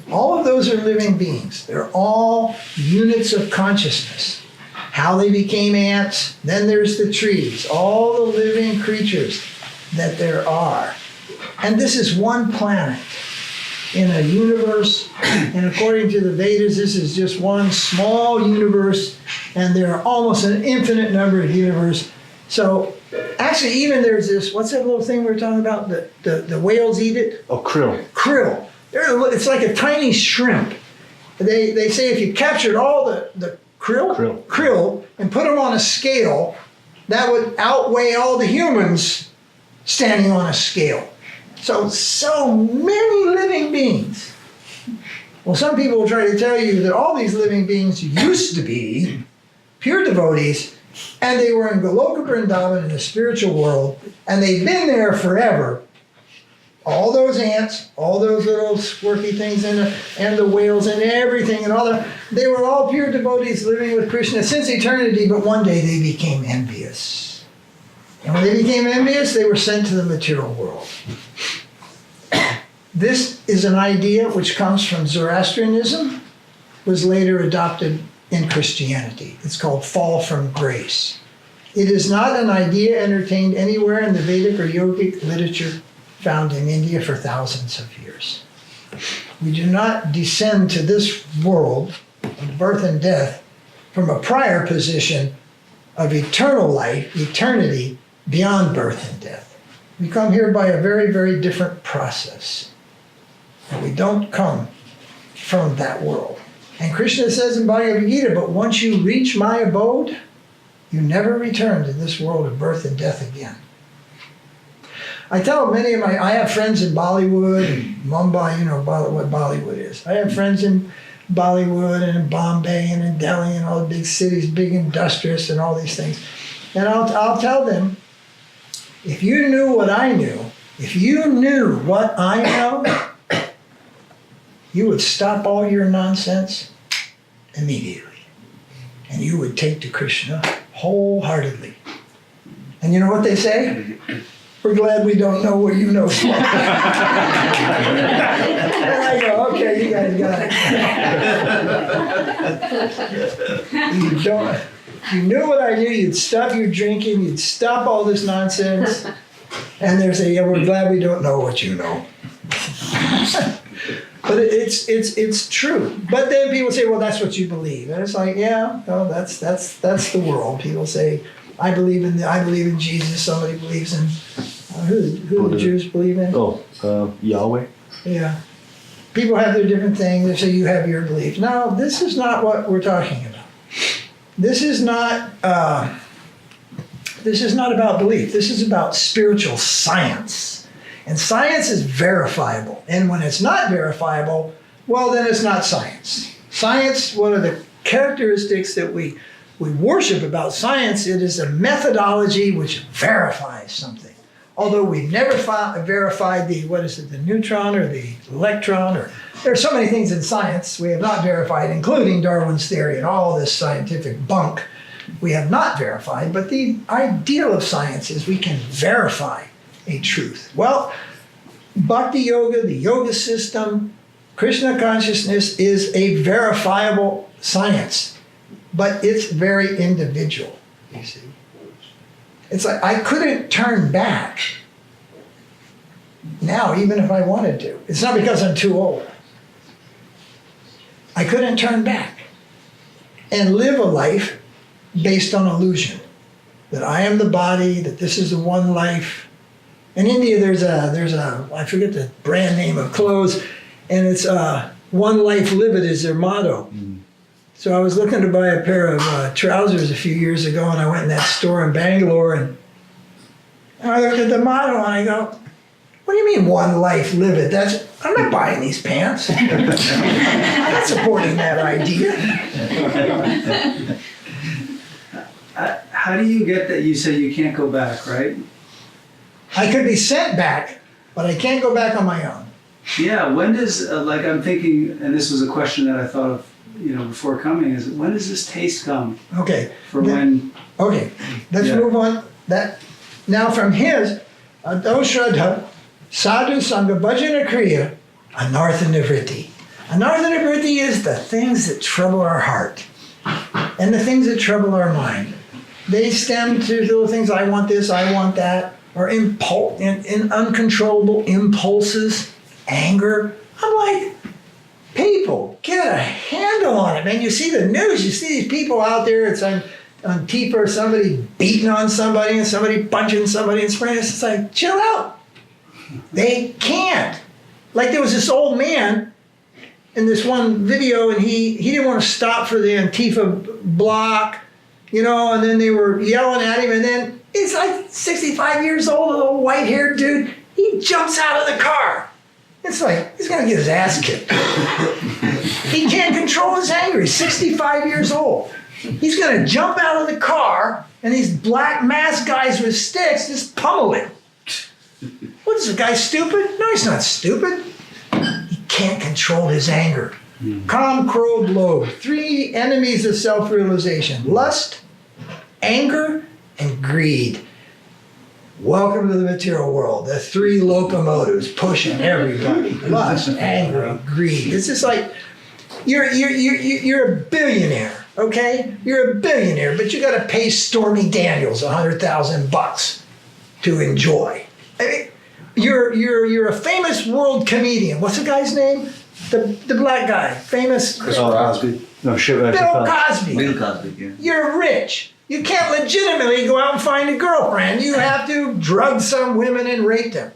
All of those are living beings. They're all units of consciousness. How they became ants, then there's the trees, all the living creatures that there are. And this is one planet in a universe, and according to the Vedas, this is just one small universe, and there are almost an infinite number of universes. So actually, even there's this, what's that little thing we were talking about? The whales eat it? Oh, krill. Krill. It's like a tiny shrimp. They say if you captured all the krill and put them on a scale, that would outweigh all the humans standing on a scale. So many living beings. Well, some people will try to tell you that all these living beings used to be pure devotees, and they were in Goloka Vrindavan in the spiritual world, and they've been there forever. All those ants, all those little squirky things, and the whales and everything, and all that, they were all pure devotees living with Krishna since eternity, but one day they became envious. And when they became envious, they were sent to the material world. This is an idea which comes from Zoroastrianism, was later adopted in Christianity. It's called fall from grace. It is not an idea entertained anywhere in the Vedic or yogic literature found in India for thousands of years. We do not descend to this world of birth and death from a prior position of eternal life, eternity, beyond birth and death. We come here by a very, very different process. And we don't come from that world. And Krishna says in Bhagavad Gita, but once you reach my abode, you never return to this world of birth and death again. I tell many of I have friends in Bollywood and Mumbai, you know what Bollywood is. I have friends in Bollywood and in Bombay and in Delhi and all the big cities, big industrious and all these things. And I'll tell them, if you knew what I knew, if you knew what I know, you would stop all your nonsense immediately. And you would take to Krishna wholeheartedly. And you know what they say? We're glad we don't know what you know. And I go, okay, you guys got it. You don't. If you knew what I knew, you'd stop your drinking, you'd stop all this nonsense. And they're saying, yeah, we're glad we don't know what you know. But it's true. But then people say, well, that's what you believe. And it's like, yeah, no, that's the world. People say, I believe in Jesus. Somebody believes in who do the Jews believe in? Yahweh. Yeah. People have their different things. They say you have your beliefs. No, this is not what we're talking about. This is not about belief. This is about spiritual science. And science is verifiable. And when it's not verifiable, well, then it's not science. Science, one of the characteristics that we worship about science, it is a methodology which verifies something. Although we've never verified the neutron or the electron, or there are so many things in science we have not verified, including Darwin's theory and all this scientific bunk we have not verified. But the ideal of science is we can verify a truth. Well, bhakti yoga, the yoga system, Krishna consciousness is a verifiable science, but it's very individual, you see. It's like I couldn't turn back now, even if I wanted to. It's not because I'm too old. I couldn't turn back and live a life based on illusion, that I am the body, that this is the one life. In India, there's a I forget the brand name of clothes, and it's one life, live it is their motto. So I was looking to buy a pair of trousers a few years ago, and I went in that store in Bangalore, and I looked at the motto, and I go, what do you mean one life, live it? I'm not buying these pants. I'm not supporting that idea. How do you get that? You say you can't go back, right? I could be sent back, but I can't go back on my own. Yeah, when does, I'm thinking, and this was a question that I thought of, before coming, is when does this taste come? Okay. Okay, let's move on. Now from his, Shraddha, Sadhu Sangha Bhajana Kriya, Anartha Nivritti. Anartha Nivritti is the things that trouble our heart and the things that trouble our mind. They stem to little things, I want this, I want that, or in uncontrollable impulses, anger. I'm like, people, get a handle on it, man. You see the news, you see these people out there, it's on TV or somebody beating on somebody and somebody punching somebody and spraying. It's like, chill out. They can't. Like there was this old man in this one video, and he didn't want to stop for the Antifa block, and then they were yelling at him, and then he's like 65 years old, a little white-haired dude. He jumps out of the car. It's like, he's gonna get his ass kicked. He can't control his anger. He's 65 years old. He's gonna jump out of the car, and these black masked guys with sticks just pummel him. What is the guy, stupid? No, he's not stupid. He can't control his anger. Calm, crowed, loathe. 3 enemies of self-realization. Lust, anger, and greed. Welcome to the material world. The 3 locomotives pushing everybody. Lust, anger, greed. It's just like you're a billionaire, okay? You're a billionaire, but you got to pay Stormy Daniels $100,000 to enjoy. I mean, you're a famous world comedian. What's the guy's name? The black guy, famous. Cosby. No, Bill Cosby. Bill Cosby, yeah. You're rich. You can't legitimately go out and find a girlfriend. You have to drug some women and rape them.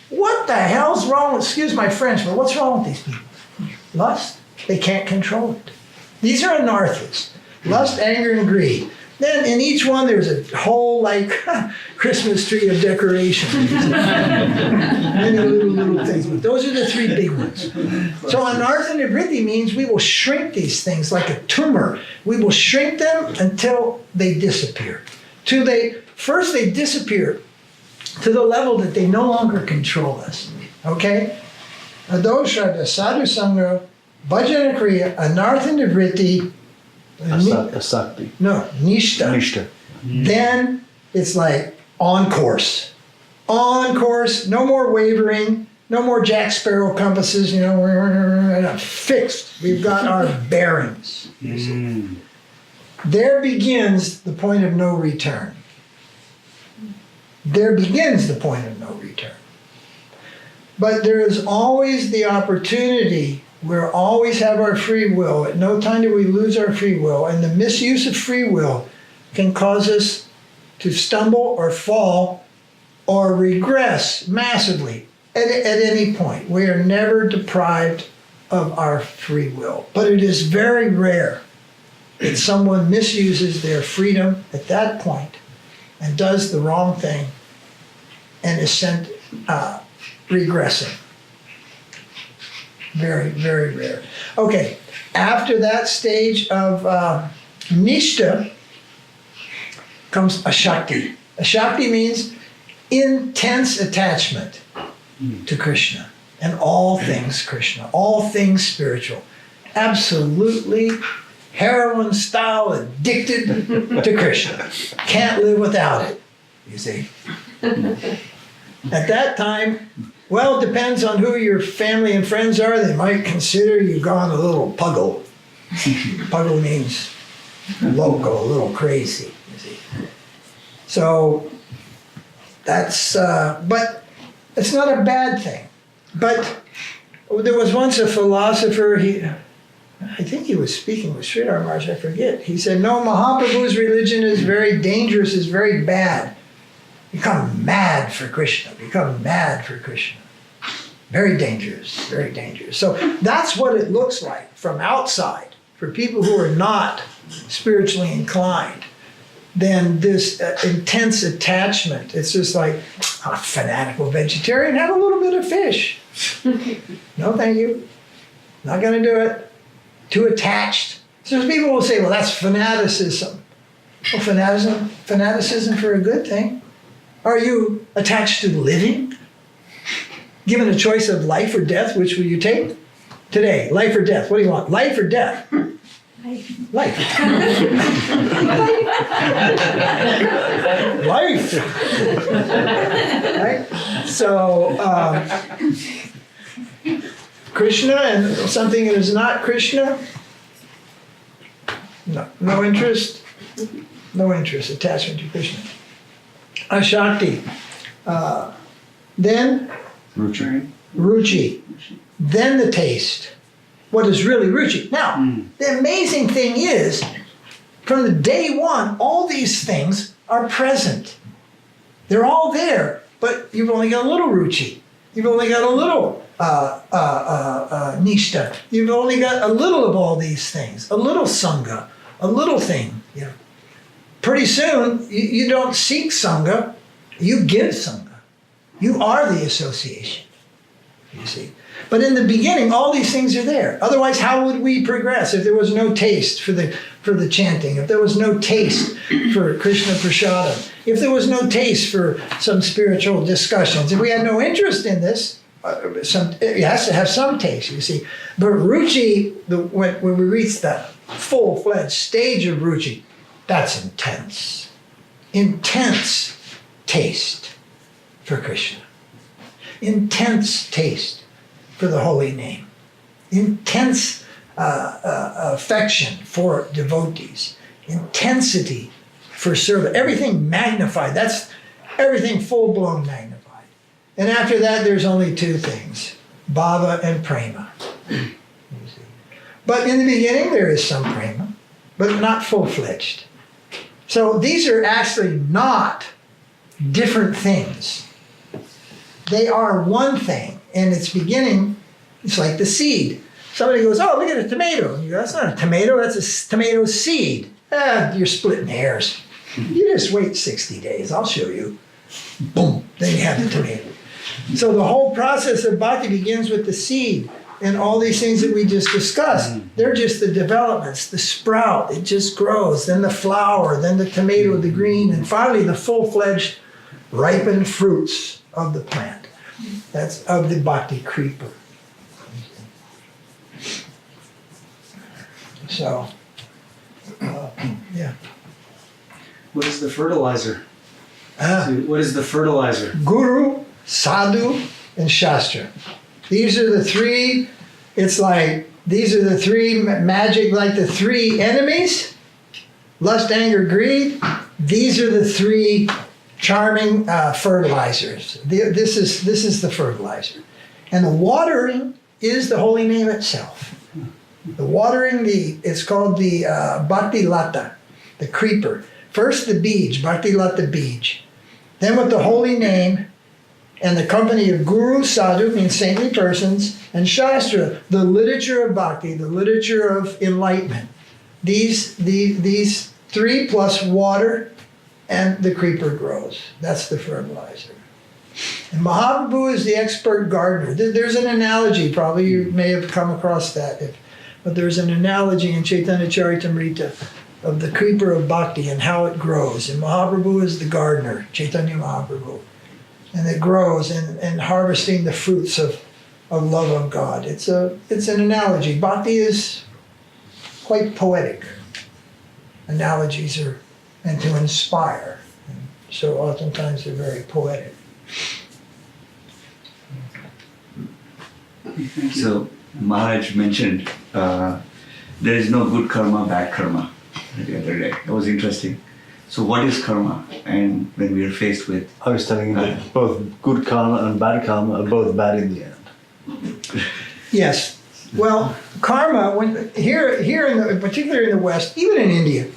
What the hell's wrong with, excuse my French, but what's wrong with these people? Lust, they can't control it. These are anarthas. Lust, anger, and greed. Then in each one there's a whole Christmas tree of decorations. Many little things, but those are the 3 big ones. So anartha nivritti means we will shrink these things like a tumor. We will shrink them until they disappear. First they disappear to the level that they no longer control us. Okay? Adosha, Sadhu Sangha, Bhajana Kriya, Anartha Nivritti, Asakti. no, Nishta. Then it's like on course. On course, no more wavering, no more Jack Sparrow compasses, fixed. We've got our bearings. there begins the point of no return. There begins the point of no return. But there is always the opportunity. We always have our free will. At no time do we lose our free will. And the misuse of free will can cause us to stumble or fall or regress massively at any point. We are never deprived of our free will. But it is very rare that someone misuses their freedom at that point and does the wrong thing and is sent regressing. Very, very rare. Okay, after that stage of Nishta comes Ashakti. Ashakti means intense attachment to Krishna and all things Krishna, all things spiritual. Absolutely heroin style addicted to Krishna. Can't live without it, you see. At that time, well, it depends on who your family and friends are. They might consider you gone a little puggle. Puggle means loco, a little crazy, you see. So that's, but it's not a bad thing. But there was once a philosopher, I think he was speaking with Sridhara Maharaj, I forget. He said, no, Mahaprabhu's religion is very dangerous, is very bad. Become mad for Krishna, become mad for Krishna. Very dangerous, very dangerous. So that's what it looks like from outside for people who are not spiritually inclined. Then this intense attachment, it's just like a fanatical vegetarian, have a little bit of fish. No, thank you. Not going to do it. Too attached. So people will say, well, that's fanaticism. Well, fanaticism for a good thing. Are you attached to living? Given a choice of life or death, which will you take? Today, life or death. What do you want? Life or death? Life. Life. Right? So, Krishna and something that is not Krishna? No interest? No interest, attachment to Krishna. Ashakti. Then Ruchi. Then the taste. What is really Ruchi? Now, the amazing thing is, from the day one, all these things are present. They're all there, but you've only got a little Ruchi. You've only got a little Nishta. You've only got a little of all these things. A little Sangha. A little thing. You know. Pretty soon, you don't seek Sangha, you give Sangha. You are the association, you see. But in the beginning, all these things are there. Otherwise, how would we progress if there was no taste for the chanting, if there was no taste for Krishna Prasadam, if there was no taste for some spiritual discussions, if we had no interest in this, it has to have some taste, you see. But Ruchi, when we reach the full-fledged stage of Ruchi, that's intense. Intense taste for Krishna. Intense taste for the holy name. Intense affection for devotees. Intensity for service. Everything magnified. That's everything full-blown magnified. And after that, there's only two things. Bhava and prema. But in the beginning, there is some prema, but not full-fledged. So these are actually not different things. They are one thing. And its beginning, it's like the seed. Somebody goes, oh, look at a tomato. And you go, that's not a tomato, that's a tomato seed. You're splitting hairs. You just wait 60 days, I'll show you. Boom, then you have the tomato. So the whole process of bhakti begins with the seed. And all these things that we just discussed, they're just the developments, the sprout, it just grows, then the flower, then the tomato, the green, and finally the full-fledged ripened fruits of the plant. That's of the bhakti creeper. So, yeah. What is the fertilizer? What is the fertilizer? Guru, Sadhu, and Shastra. These are the three, it's like, these are the three magic, like the three enemies lust, anger, greed, these are the three charming fertilizers. This is the fertilizer. And the watering is the holy name itself. The watering, it's called the bhakti lata, the creeper. First the bij, bhakti lata bij. Then with the holy name and the company of guru, sadhu, means saintly persons, and shastra, the literature of bhakti, the literature of enlightenment. These three plus water, and the creeper grows. That's the fertilizer. And Mahaprabhu is the expert gardener. There's an analogy, probably you may have come across that, but there's an analogy in Chaitanya Charitamrita of the creeper of bhakti and how it grows. And Mahaprabhu is the gardener, Chaitanya Mahaprabhu. And it grows and harvesting the fruits of love of God. It's an analogy. Bhakti is quite poetic. Analogies are meant to inspire. And so oftentimes they're very poetic. So Maharaj mentioned there is no good karma, bad karma the other day. That was interesting. So what is karma? And when we are faced with... I was telling him that both good karma and bad karma are both bad in the end. Yes. Well, karma, here particularly in the West, even in India,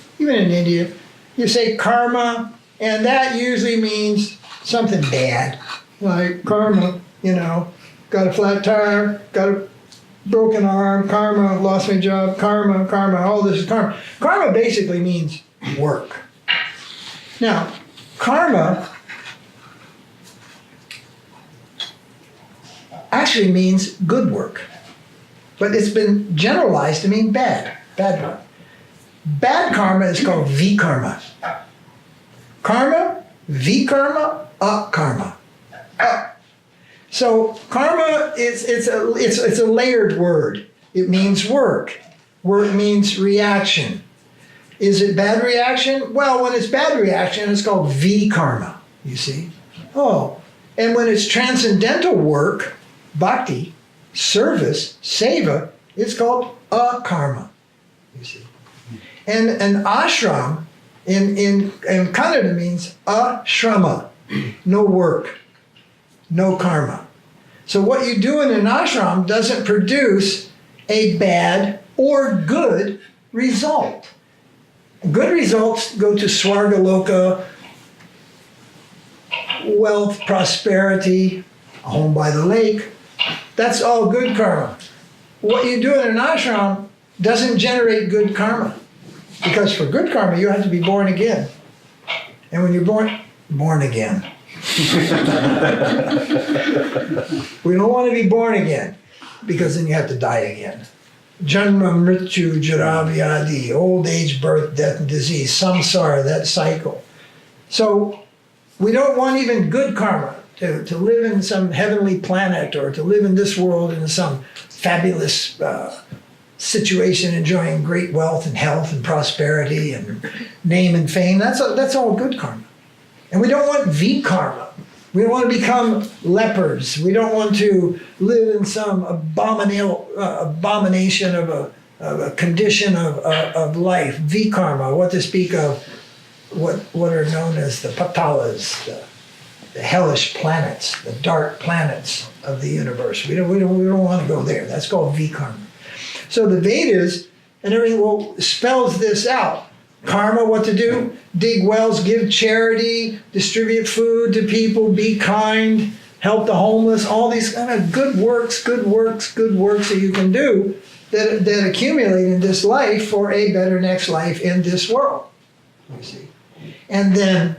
you say karma, and that usually means something bad. Like karma, got a flat tire, got a broken arm, karma, lost my job, karma, all this is karma. Karma basically means work. Now, karma actually means good work, but it's been generalized to mean bad work. Bad karma is called vikarma. Karma, vikarma, akarma. So karma it's a layered word. It means work. Work means reaction. Is it bad reaction? Well, when it's bad reaction, it's called vikarma, you see. Oh, and when it's transcendental work, bhakti, service, seva, it's called akarma, you see. And an ashram in Kannada means ashrama, no work, no karma. So what you do in an ashram doesn't produce a bad or good result. Good results go to Swargaloka, wealth, prosperity, a home by the lake. That's all good karma. What you do in an ashram doesn't generate good karma. Because for good karma, you have to be born again. And when you're born again. We don't want to be born again, because then you have to die again. Janma, mrityu, jara, vyadi, old age, birth, death, and disease, samsara, that cycle. So we don't want even good karma to live in some heavenly planet or to live in this world in some fabulous situation, enjoying great wealth and health and prosperity and name and fame. That's all good karma. And we don't want vikarma. We don't want to become lepers. We don't want to live in some abomination of a condition of life. Vikarma, what to speak of what are known as the patalas, the hellish planets, the dark planets of the universe. We don't want to go there. That's called vikarma. So the Vedas and everything spells this out. Karma, what to do? Dig wells, give charity, distribute food to people, be kind, help the homeless, all these kind of good works that you can do that accumulate in this life for a better next life in this world. You see. And then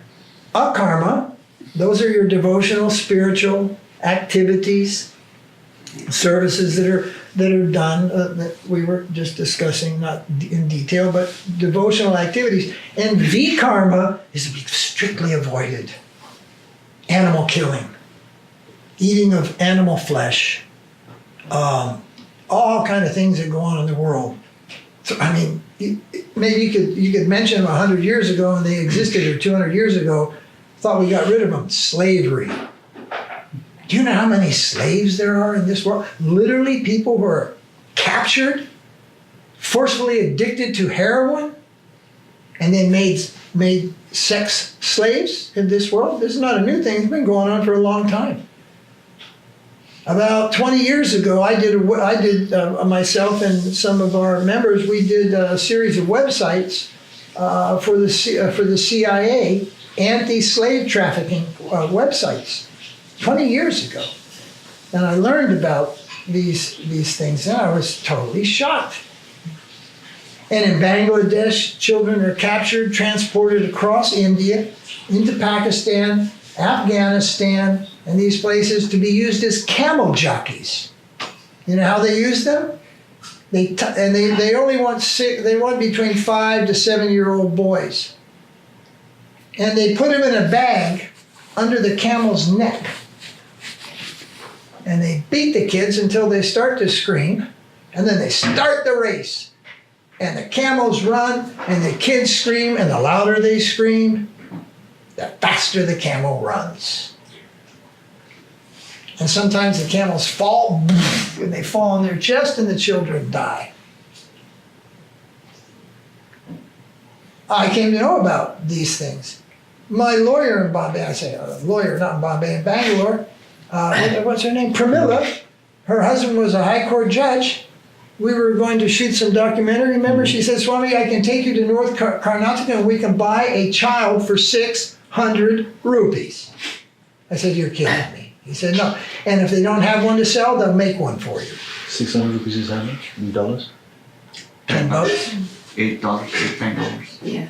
akarma, those are your devotional, spiritual activities, services that are done, that we were just discussing, not in detail, but devotional activities. And vikarma is to be strictly avoided. Animal killing, eating of animal flesh, all kind of things that go on in the world. So, I mean, maybe you could mention them 100 years ago and they existed, or 200 years ago, thought we got rid of them. Slavery. Do you know how many slaves there are in this world? Literally people who are captured, forcefully addicted to heroin, and then made sex slaves in this world. This is not a new thing. It's been going on for a long time. About 20 years ago, I did myself and some of our members, we did a series of websites for the CIA, anti-slave trafficking websites, 20 years ago. And I learned about these things, and I was totally shocked. And in Bangladesh, children are captured, transported across India, into Pakistan, Afghanistan, and these places to be used as camel jockeys. You know how they use them? They only want they want between 5 to 7-year-old boys. And they put them in a bag under the camel's neck. And they beat the kids until they start to scream, and then they start the race. And the camels run, and the kids scream, and the louder they scream, the faster the camel runs. And sometimes the camels fall, and they fall on their chest, and the children die. I came to know about these things. My lawyer in Bombay, I say a lawyer, not in Bombay, in Bangalore, what's her name? Pramila. Her husband was a high court judge. We were going to shoot some documentary. Remember, she said, Swami, I can take you to North Karnataka and we can buy a child for 600 rupees. I said, you're kidding me. He said, no. And if they don't have one to sell, they'll make one for you. 600 rupees is how much in dollars? $10. $8, $9. Yeah.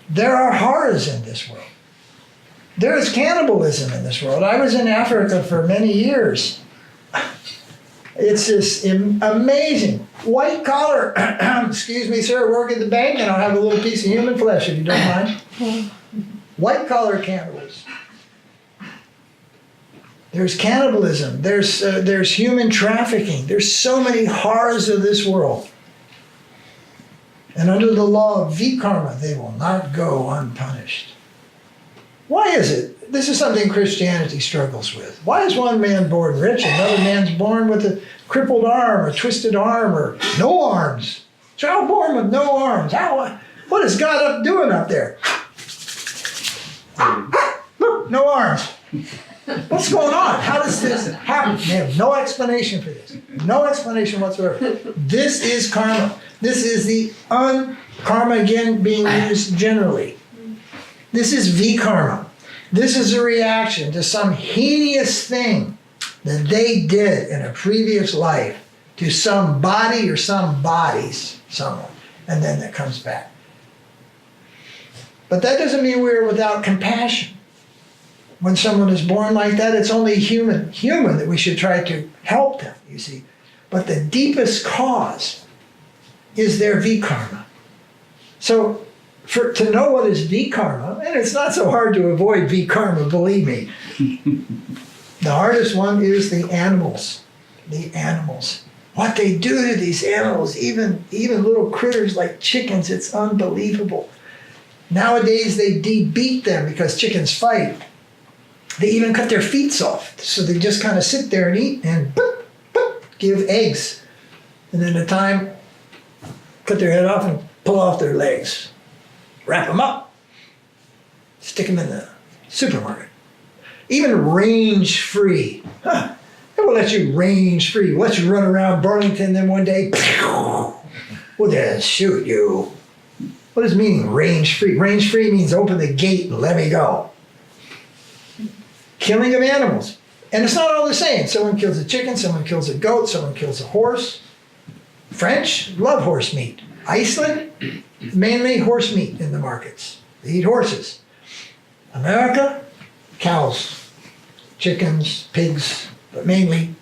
There are horrors in this world. There is cannibalism in this world. I was in Africa for many years. It's just amazing. White collar, excuse me, sir, work at the bank and I'll have a little piece of human flesh if you don't mind. White collar cannibals. There's cannibalism. There's human trafficking. There's so many horrors of this world. And under the law of vikarma, they will not go unpunished. Why is it? This is something Christianity struggles with. Why is one man born rich and another man's born with a crippled arm, a twisted arm, or no arms? Child born with no arms. What is God up doing up there? Look, no arms. What's going on? How does this happen? They have no explanation for this. No explanation whatsoever. This is karma. This is the karma again being used generally. This is vikarma. This is a reaction to some heinous thing that they did in a previous life to somebody or some bodies, someone, and then it comes back. But that doesn't mean we're without compassion. When someone is born like that, it's only human that we should try to help them, you see. But the deepest cause is their vikarma. So to know what is vikarma, and it's not so hard to avoid vikarma, believe me. The hardest one is the animals. The animals. What they do to these animals, even little critters like chickens, it's unbelievable. Nowadays they de-beat them because chickens fight. They even cut their feet off. So they just kind of sit there and eat and boop, boop, give eggs. And then at time, cut their head off and pull off their legs. Wrap them up. Stick them in the supermarket. Even range free. Huh. They will let you range free. We'll let you run around Burlington, then one day, we'll just shoot you. What does meaning range free? Range free means open the gate and let me go. Killing of animals. And it's not all the same. Someone kills a chicken, someone kills a goat, someone kills a horse. French love horse meat. Iceland, mainly horse meat in the markets. They eat horses. America, cows, chickens, pigs, but mainly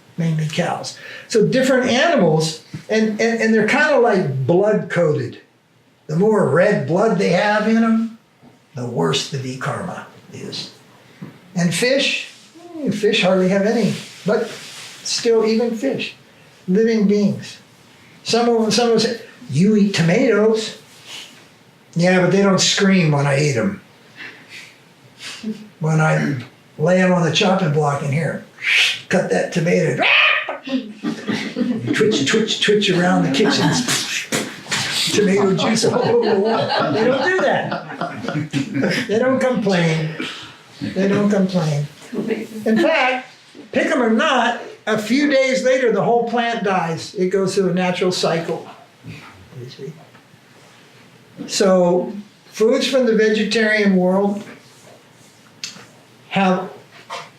cows. So different animals, and they're kind of like blood-coded. The more red blood they have in them, the worse the vikarma is. And fish hardly have any, but still even fish, living beings. Someone say, you eat tomatoes? Yeah, but they don't scream when I eat them. When I lay them on the chopping block in here, cut that tomato, twitch around the kitchen. tomato juice. They don't do that. They don't complain. They don't complain. In fact, pick them or not, a few days later, the whole plant dies. It goes through a natural cycle. You see? So, foods from the vegetarian world have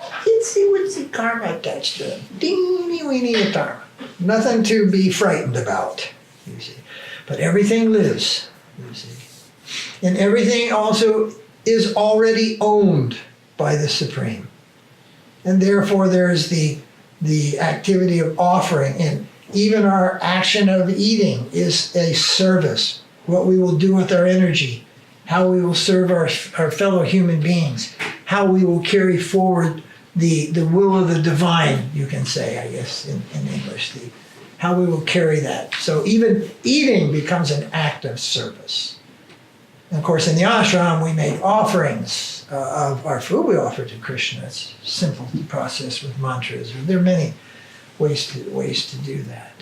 itsy-witsy karma attached to them. Teeny-weeny karma. Nothing to be frightened about, you see. But everything lives, you see. And everything also is already owned by the Supreme. And therefore there's the activity of offering, and even our action of eating is a service. What we will do with our energy, how we will serve our fellow human beings, how we will carry forward the will of the divine, you can say, I guess, in English, how we will carry that. So even eating becomes an act of service. And of course, in the ashram, we make offerings of our food we offer to Krishna. It's a simple process with mantras. There are many ways to do that,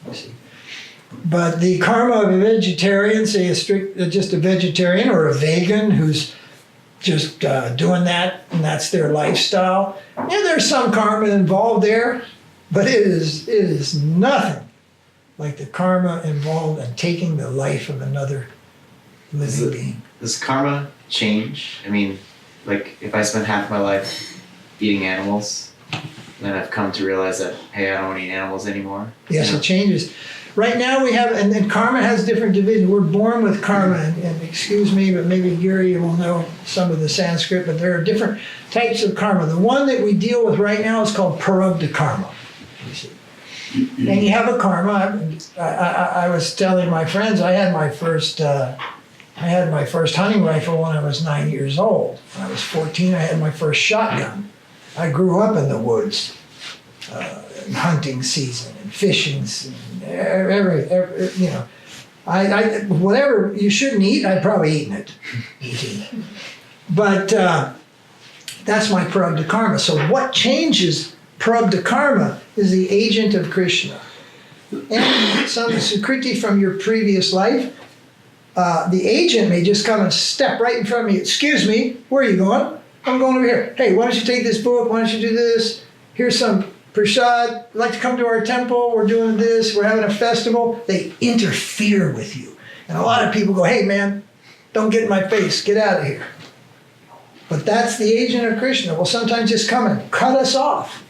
you see. But the karma of a vegetarian, say just a vegetarian or a vegan who's just doing that, and that's their lifestyle. Yeah, there's some karma involved there, but it is nothing like the karma involved in taking the life of another living being. Does karma change? I mean, like if I spend half my life eating animals, then I've come to realize that, hey, I don't want to eat animals anymore. Yes, it changes. Right now we have, and then karma has different divisions. We're born with karma, and excuse me, but maybe Giri will know some of the Sanskrit, but there are different types of karma. The one that we deal with right now is called prarabdha karma, you see. And you have a karma. I was telling my friends, I had my first hunting rifle when I was 9 years old. When I was 14, I had my first shotgun. I grew up in the woods, in hunting season and fishing season. Every you know, I whatever you shouldn't eat, I'd probably eaten it. But that's my prarabdha karma. So what changes prarabdha karma is the agent of Krishna. And some sukriti from your previous life, the agent may just come and step right in front of me. Excuse me, where are you going? I'm going over here. Hey, why don't you take this book? Why don't you do this? Here's some prasad. You'd like to come to our temple? We're doing this. We're having a festival. They interfere with you. And a lot of people go, hey, man, don't get in my face. Get out of here. But that's the agent of Krishna. Will sometimes just come and cut us off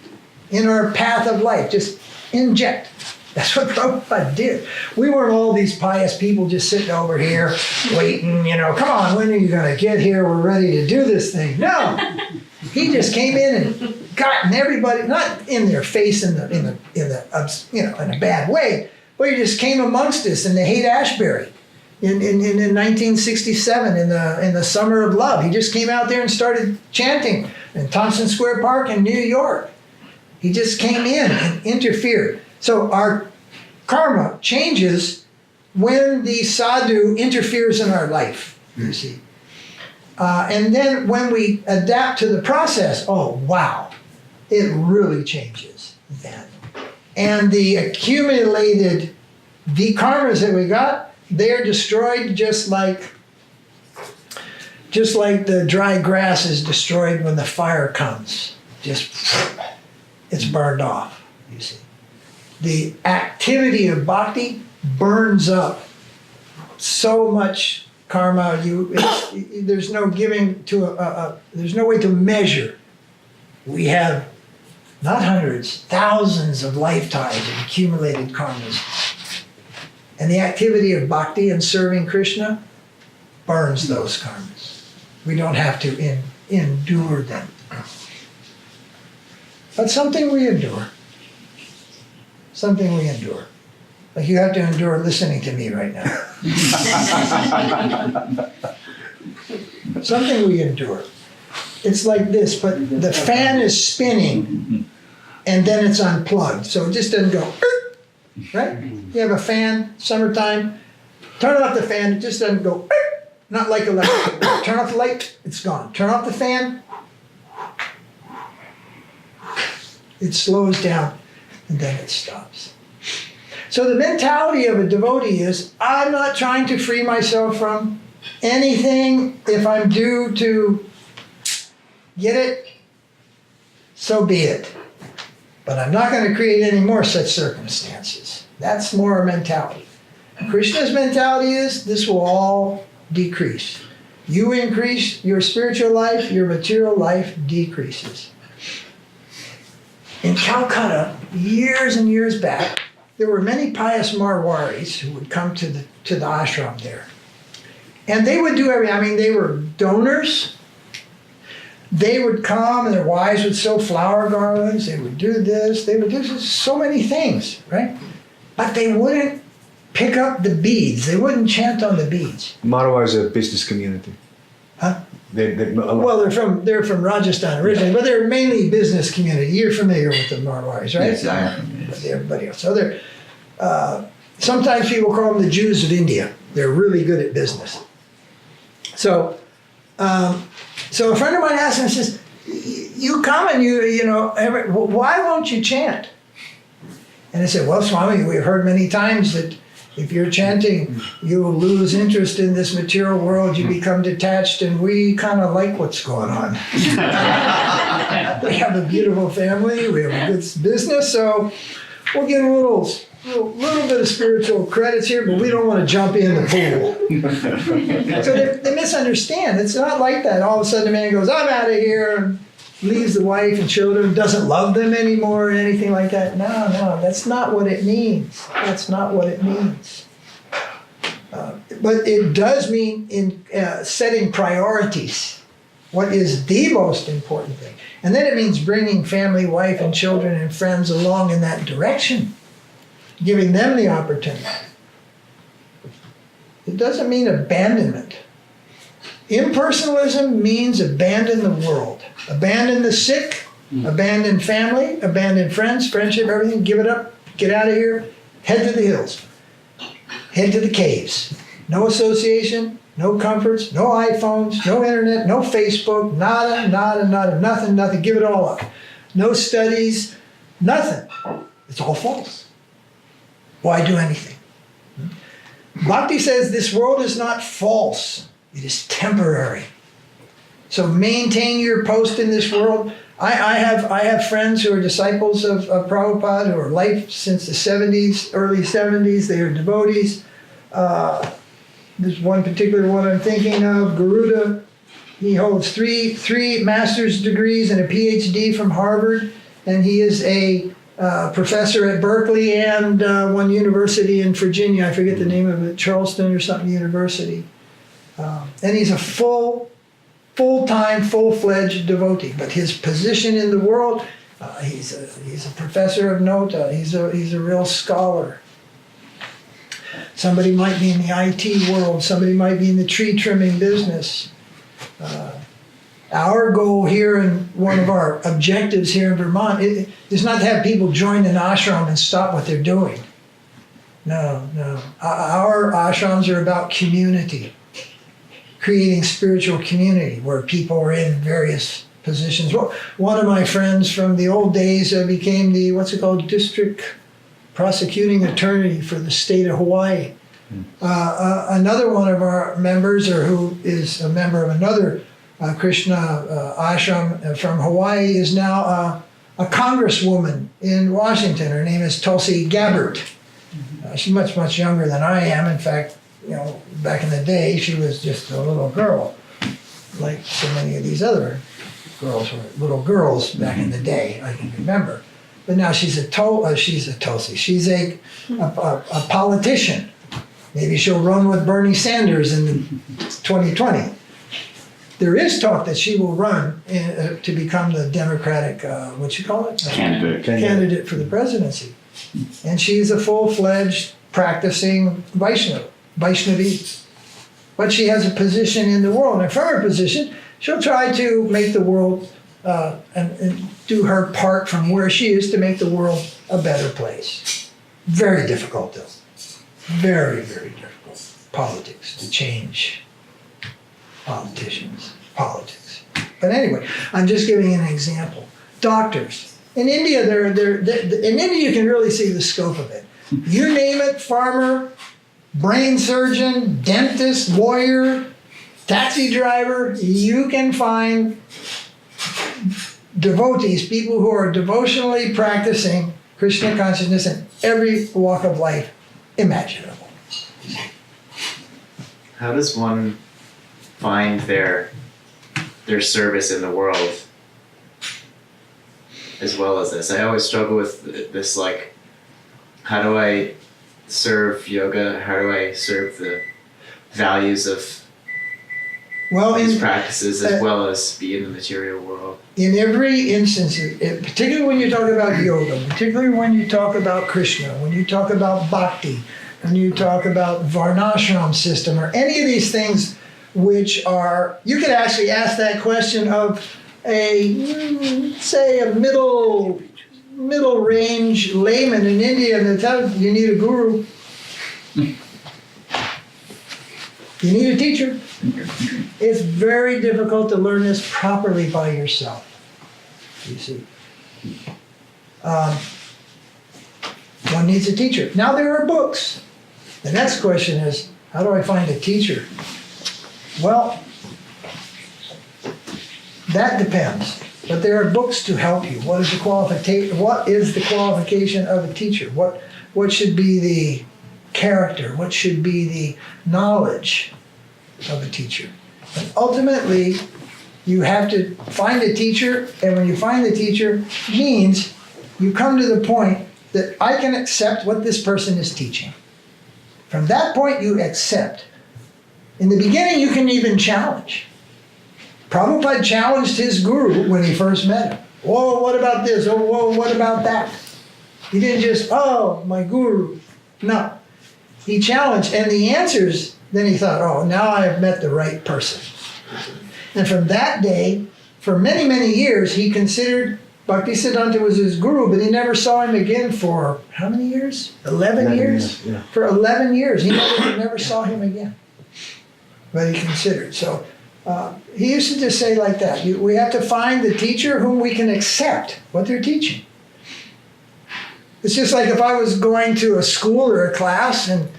in our path of life. Just inject. That's what Prabhupada did. We weren't all these pious people just sitting over here waiting, come on, when are you going to get here? We're ready to do this thing. No. He just came in and gotten everybody, not in their face in a bad way, but he just came amongst us in the Haight-Ashbury in 1967 in the Summer of Love. He just came out there and started chanting in Thompson Square Park in New York. He just came in and interfered. So our karma changes when the sadhu interferes in our life, you see. And then when we adapt to the process, oh, wow, it really changes then. And the accumulated karmas that we got, they're destroyed just like the dry grass is destroyed when the fire comes. It's burned off, you see. The activity of bhakti burns up so much karma. There's no giving to there's no way to measure. We have not hundreds, thousands of lifetimes of accumulated karmas. And the activity of bhakti and serving Krishna burns those karmas. We don't have to endure them. But something we endure. Something we endure. Like you have to endure listening to me right now. Something we endure. It's like this, but the fan is spinning and then it's unplugged. So it just doesn't go, right? You have a fan, summertime, turn off the fan, it just doesn't go, not like electric. Turn off the light, it's gone. Turn off the fan, it slows down and then it stops. So the mentality of a devotee is, I'm not trying to free myself from anything. If I'm due to get it, so be it. But I'm not going to create any more such circumstances. That's more a mentality. Krishna's mentality is, this will all decrease. You increase your spiritual life, your material life decreases. In Calcutta, years and years back, there were many pious Marwaris who would come to the ashram there. And they would do everything. I mean, they were donors. They would come and their wives would sew flower garlands. They would do this. They would do so many things, right? But they wouldn't pick up the beads. They wouldn't chant on the beads. Marwa is a business community. Huh? Well, They're from Rajasthan originally, but they're mainly business community. You're familiar with the Marwaris, right? Yes, I am. But everybody else. So they're sometimes people call them the Jews of India. They're really good at business. So a friend of mine asked him, says, "You come and why won't you chant?" And I said, "Well, Swami, we've heard many times that if you're chanting, you will lose interest in this material world, you become detached, and we kind of like what's going on. We have a beautiful family, we have a good business, so we'll get a little bit of spiritual credits here, but we don't want to jump in the pool." So they misunderstand. It's not like that. All of a sudden the man goes, "I'm out of here," and leaves the wife and children, doesn't love them anymore or anything like that. No, that's not what it means. That's not what it means. But it does mean in setting priorities. What is the most important thing? And then it means bringing family, wife, and children and friends along in that direction, giving them the opportunity. It doesn't mean abandonment. Impersonalism means abandon the world. Abandon the sick, abandon family, abandon friends, friendship, everything, give it up, get out of here, head to the hills, head to the caves. No association, no comforts, no iPhones, no internet, no Facebook, nada, nothing, give it all up. No studies, nothing. It's all false. Why do anything? Bhakti says this world is not false, it is temporary. So maintain your post in this world. I have friends who are disciples of Prabhupada who are life since the 70s, early 70s. They are devotees. There's one particular one I'm thinking of, Garuda. He holds three master's degrees and a PhD from Harvard, and he is a professor at Berkeley and one university in Virginia. I forget the name of it, Charleston or something university. And he's a full-time, full-fledged devotee. But his position in the world, he's a professor of note. He's a real scholar. Somebody might be in the IT world. Somebody might be in the tree trimming business. Our goal here and one of our objectives here in Vermont is not to have people join an ashram and stop what they're doing. No. Our ashrams are about community. Creating spiritual community where people are in various positions. Well, one of my friends from the old days became the, district prosecuting attorney for the state of Hawaii. Another one of our members, or who is a member of another Krishna ashram from Hawaii, is now a congresswoman in Washington. Her name is Tulsi Gabbard. She's much younger than I am. In fact, back in the day, she was just a little girl, like so many of these other girls were little girls back in the day, I can remember. But now she's a Tulsi. She's a politician. Maybe she'll run with Bernie Sanders in 2020. There is talk that she will run to become the Democratic, candidate for the presidency. And she's a full-fledged practicing Vaishnavi. But she has a position in the world. And from her position, she'll try to make the world and do her part from where she is to make the world a better place. Very difficult, though. Very, very difficult. Politics, to change politics. But anyway, I'm just giving an example. Doctors. In India, in India you can really see the scope of it. You name it, farmer, brain surgeon, dentist, lawyer, taxi driver, you can find devotees, people who are devotionally practicing Krishna consciousness in every walk of life imaginable. How does one find their service in the world as well as this? I always struggle with this, like, how do I serve yoga? How do I serve the values of these practices as well as be in the material world? In every instance, particularly when you talk about yoga, particularly when you talk about Krishna, when you talk about bhakti, when you talk about varnashram system, or any of these things which are, you could actually ask that question of say a middle range layman in India, and they tell you need a guru. You need a teacher. It's very difficult to learn this properly by yourself, you see. One needs a teacher. Now there are books. The next question is, how do I find a teacher? Well, that depends. But there are books to help you. What is the qualification of a teacher? What should be the character? What should be the knowledge of a teacher? And ultimately, you have to find a teacher, and when you find the teacher, means you come to the point that I can accept what this person is teaching. From that point, you accept. In the beginning, you can even challenge. Prabhupada challenged his guru when he first met him. Whoa, what about this? Oh, whoa, what about that? He didn't just, oh, my guru. No. He challenged, and the answers, then he thought, oh, now I have met the right person. And from that day, for many, many years, he considered Bhaktisiddhanta was his guru, but he never saw him again for how many years? 11 years? Yeah. For 11 years, he never saw him again. But he considered. So he used to just say like that, we have to find the teacher whom we can accept what they're teaching. It's just like if I was going to a school or a class, and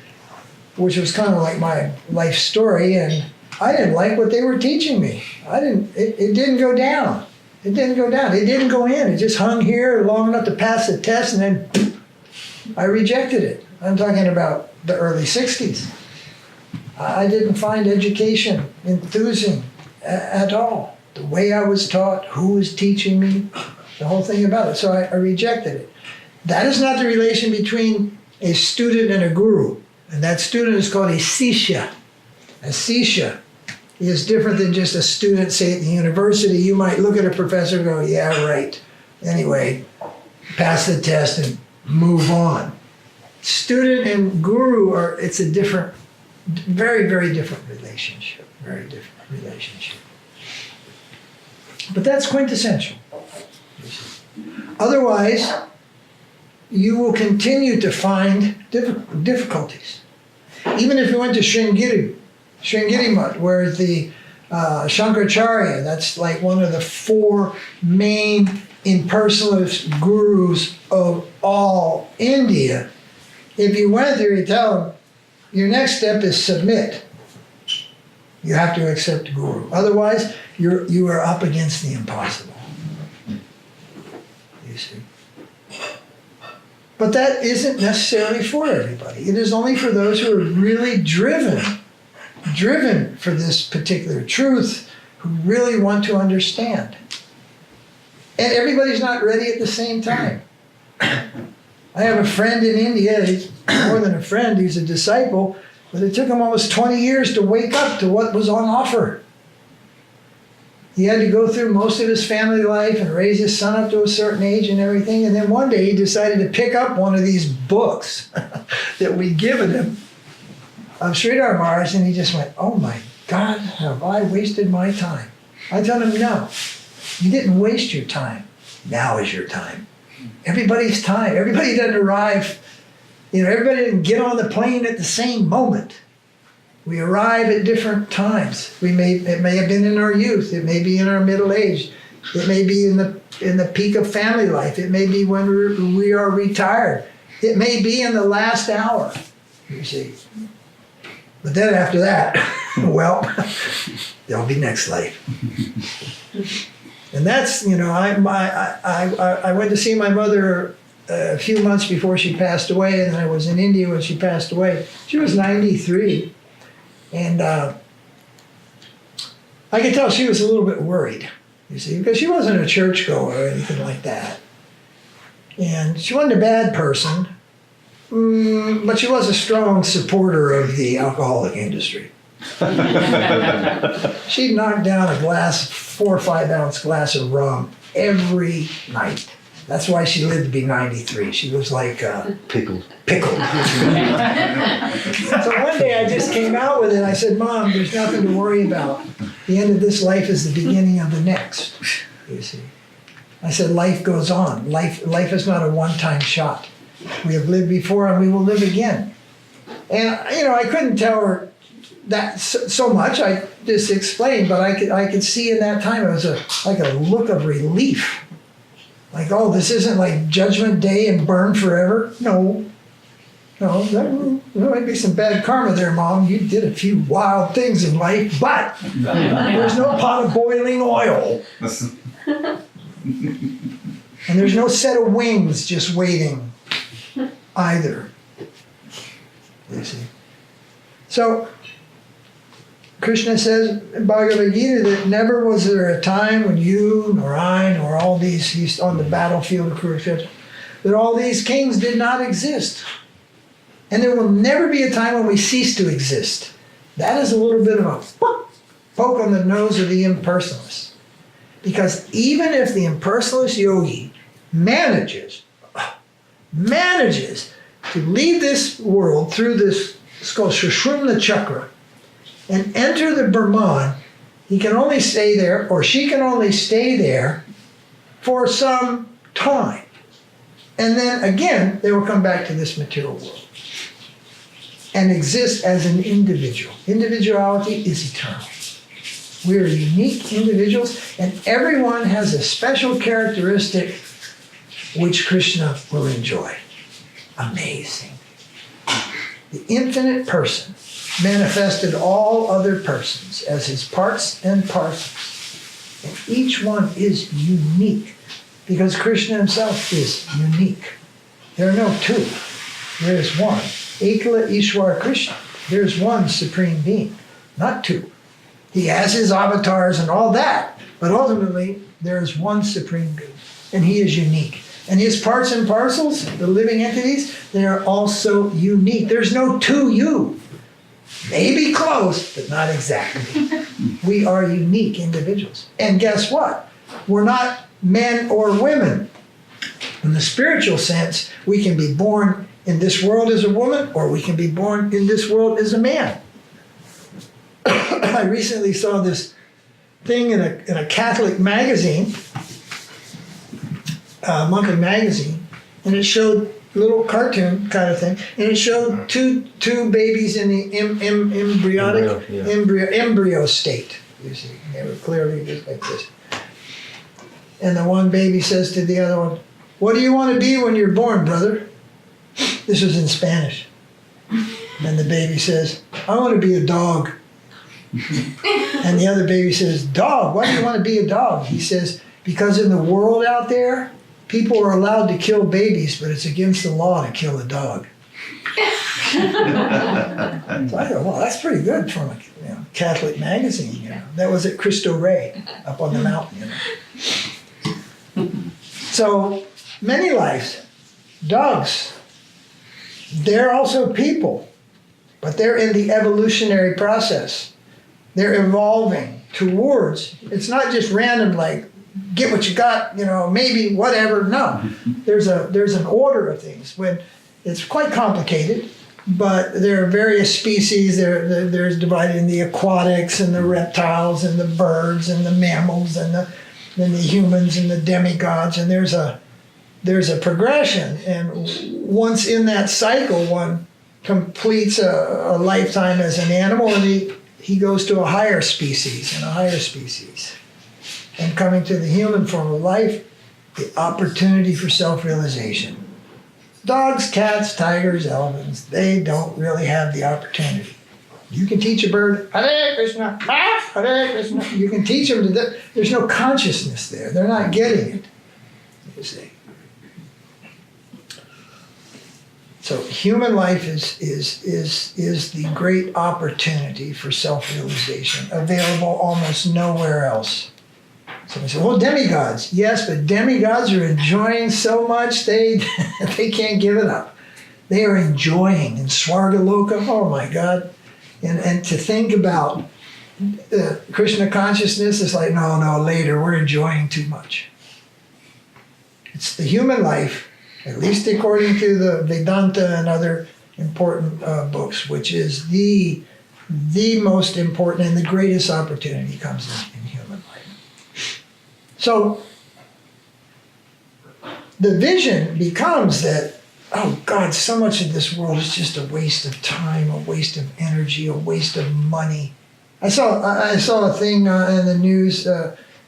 which was kind of like my life story, and I didn't like what they were teaching me. It didn't go down. It didn't go down. It didn't go in. It just hung here long enough to pass the test, and then I rejected it. I'm talking about the early 60s. I didn't find education enthusing at all. The way I was taught, who was teaching me, the whole thing about it. So I rejected it. That is not the relation between a student and a guru. And that student is called a Shiksha. A Shiksha is different than just a student, say at the university. You might look at a professor and go, yeah, right. Anyway, pass the test and move on. Student and guru it's a different, very, very different relationship. Very different relationship. But that's quintessential. Otherwise, you will continue to find difficulties. Even if you went to Sringiri Mutt, where the Shankaracharya, that's like one of the four main impersonalist gurus of all India. If you went there, you tell them, your next step is submit. You have to accept guru. Otherwise, you are up against the impossible. You see. But that isn't necessarily for everybody. It is only for those who are really driven for this particular truth, who really want to understand. And everybody's not ready at the same time. I have a friend in India, he's more than a friend, he's a disciple, but it took him almost 20 years to wake up to what was on offer. He had to go through most of his family life and raise his son up to a certain age and everything. And then one day he decided to pick up one of these books that we'd given him of Sridhara Maharaj, and he just went, oh my God, have I wasted my time? I told him, no, you didn't waste your time. Now is your time. Everybody's time. Everybody doesn't arrive, everybody didn't get on the plane at the same moment. We arrive at different times. It may have been in our youth. It may be in our middle age. It may be in the peak of family life. It may be when we are retired. It may be in the last hour, you see. But then after that, well, there'll be next life. And that's, I went to see my mother a few months before she passed away, and I was in India when she passed away. She was 93. And I could tell she was a little bit worried, you see, because she wasn't a churchgoer or anything like that. And she wasn't a bad person, but she was a strong supporter of the alcoholic industry. She'd knock down a 4 or 5 ounce glass of rum every night. That's why she lived to be 93. She was like Pickled. So one day I just came out with it. I said, Mom, there's nothing to worry about. The end of this life is the beginning of the next, you see. I said, life goes on. Life is not a one-time shot. We have lived before and we will live again. And, I couldn't tell her that so much. I just explained, but I could see in that time it was like a look of relief. Like, oh, this isn't like Judgment Day and burn forever. No, there might be some bad karma there, Mom. You did a few wild things in life, but there's no pot of boiling oil. And there's no set of wings just waiting either. You see. So, Krishna says in Bhagavad Gita that never was there a time when you, nor I, nor all these, he's on the battlefield of Kurukshetra, that all these kings did not exist. And there will never be a time when we cease to exist. That is a little bit of a poke on the nose of the impersonalist. Because even if the impersonalist yogi manages to leave this world through this, it's called Sushumna Chakra, and enter the Brahman, he can only stay there, or she can only stay there for some time. And then again, they will come back to this material world and exist as an individual. Individuality is eternal. We are unique individuals, and everyone has a special characteristic which Krishna will enjoy. Amazing. The infinite person manifested all other persons as his parts and parcels. And each one is unique because Krishna himself is unique. There are no two. There is one. Ekala Ishwar Krishna. There is one Supreme Being, not two. He has his avatars and all that, but ultimately there is one Supreme Being, and he is unique. And his parts and parcels, the living entities, they are also unique. There's no two you. Maybe close, but not exactly. We are unique individuals. And guess what? We're not men or women. In the spiritual sense, we can be born in this world as a woman, or we can be born in this world as a man. I recently saw this thing in a Catholic magazine, monthly magazine, and it showed a little cartoon kind of thing, and it showed two babies in the embryo state. You see, they were clearly just like this. And the one baby says to the other one, "What do you want to be when you're born, brother?" This was in Spanish. And the baby says, "I want to be a dog." And the other baby says, "Dog? Why do you want to be a dog?" He says, "Because in the world out there, people are allowed to kill babies, but it's against the law to kill a dog." So I go, well, that's pretty good from a Catholic magazine. That was at Cristo Rey, up on the mountain. So many lives, dogs, they're also people, but they're in the evolutionary process. They're evolving towards, it's not just random, like, get what you got, maybe whatever. No, there's an order of things. When it's quite complicated, but there are various species. There's divided in the aquatics and the reptiles and the birds and the mammals and the humans and the demigods. And there's a progression. And once in that cycle, one completes a lifetime as an animal, and he goes to a higher species and a higher species. And coming to the human form of life, the opportunity for self-realization. Dogs, cats, tigers, elephants, they don't really have the opportunity. You can teach a bird, Hare Krishna, Hare Krishna. You can teach them to that. There's no consciousness there. They're not getting it. You see. So human life is the great opportunity for self-realization, available almost nowhere else. Somebody said, well, demigods. Yes, but demigods are enjoying so much they can't give it up. They are enjoying in Swargaloka. Oh my God. And to think about Krishna consciousness is like, no, later, we're enjoying too much. It's the human life, at least according to the Vedanta and other important books, which is the most important and the greatest opportunity comes in human life. So the vision becomes that, oh God, so much of this world is just a waste of time, a waste of energy, a waste of money. I saw a thing in the news.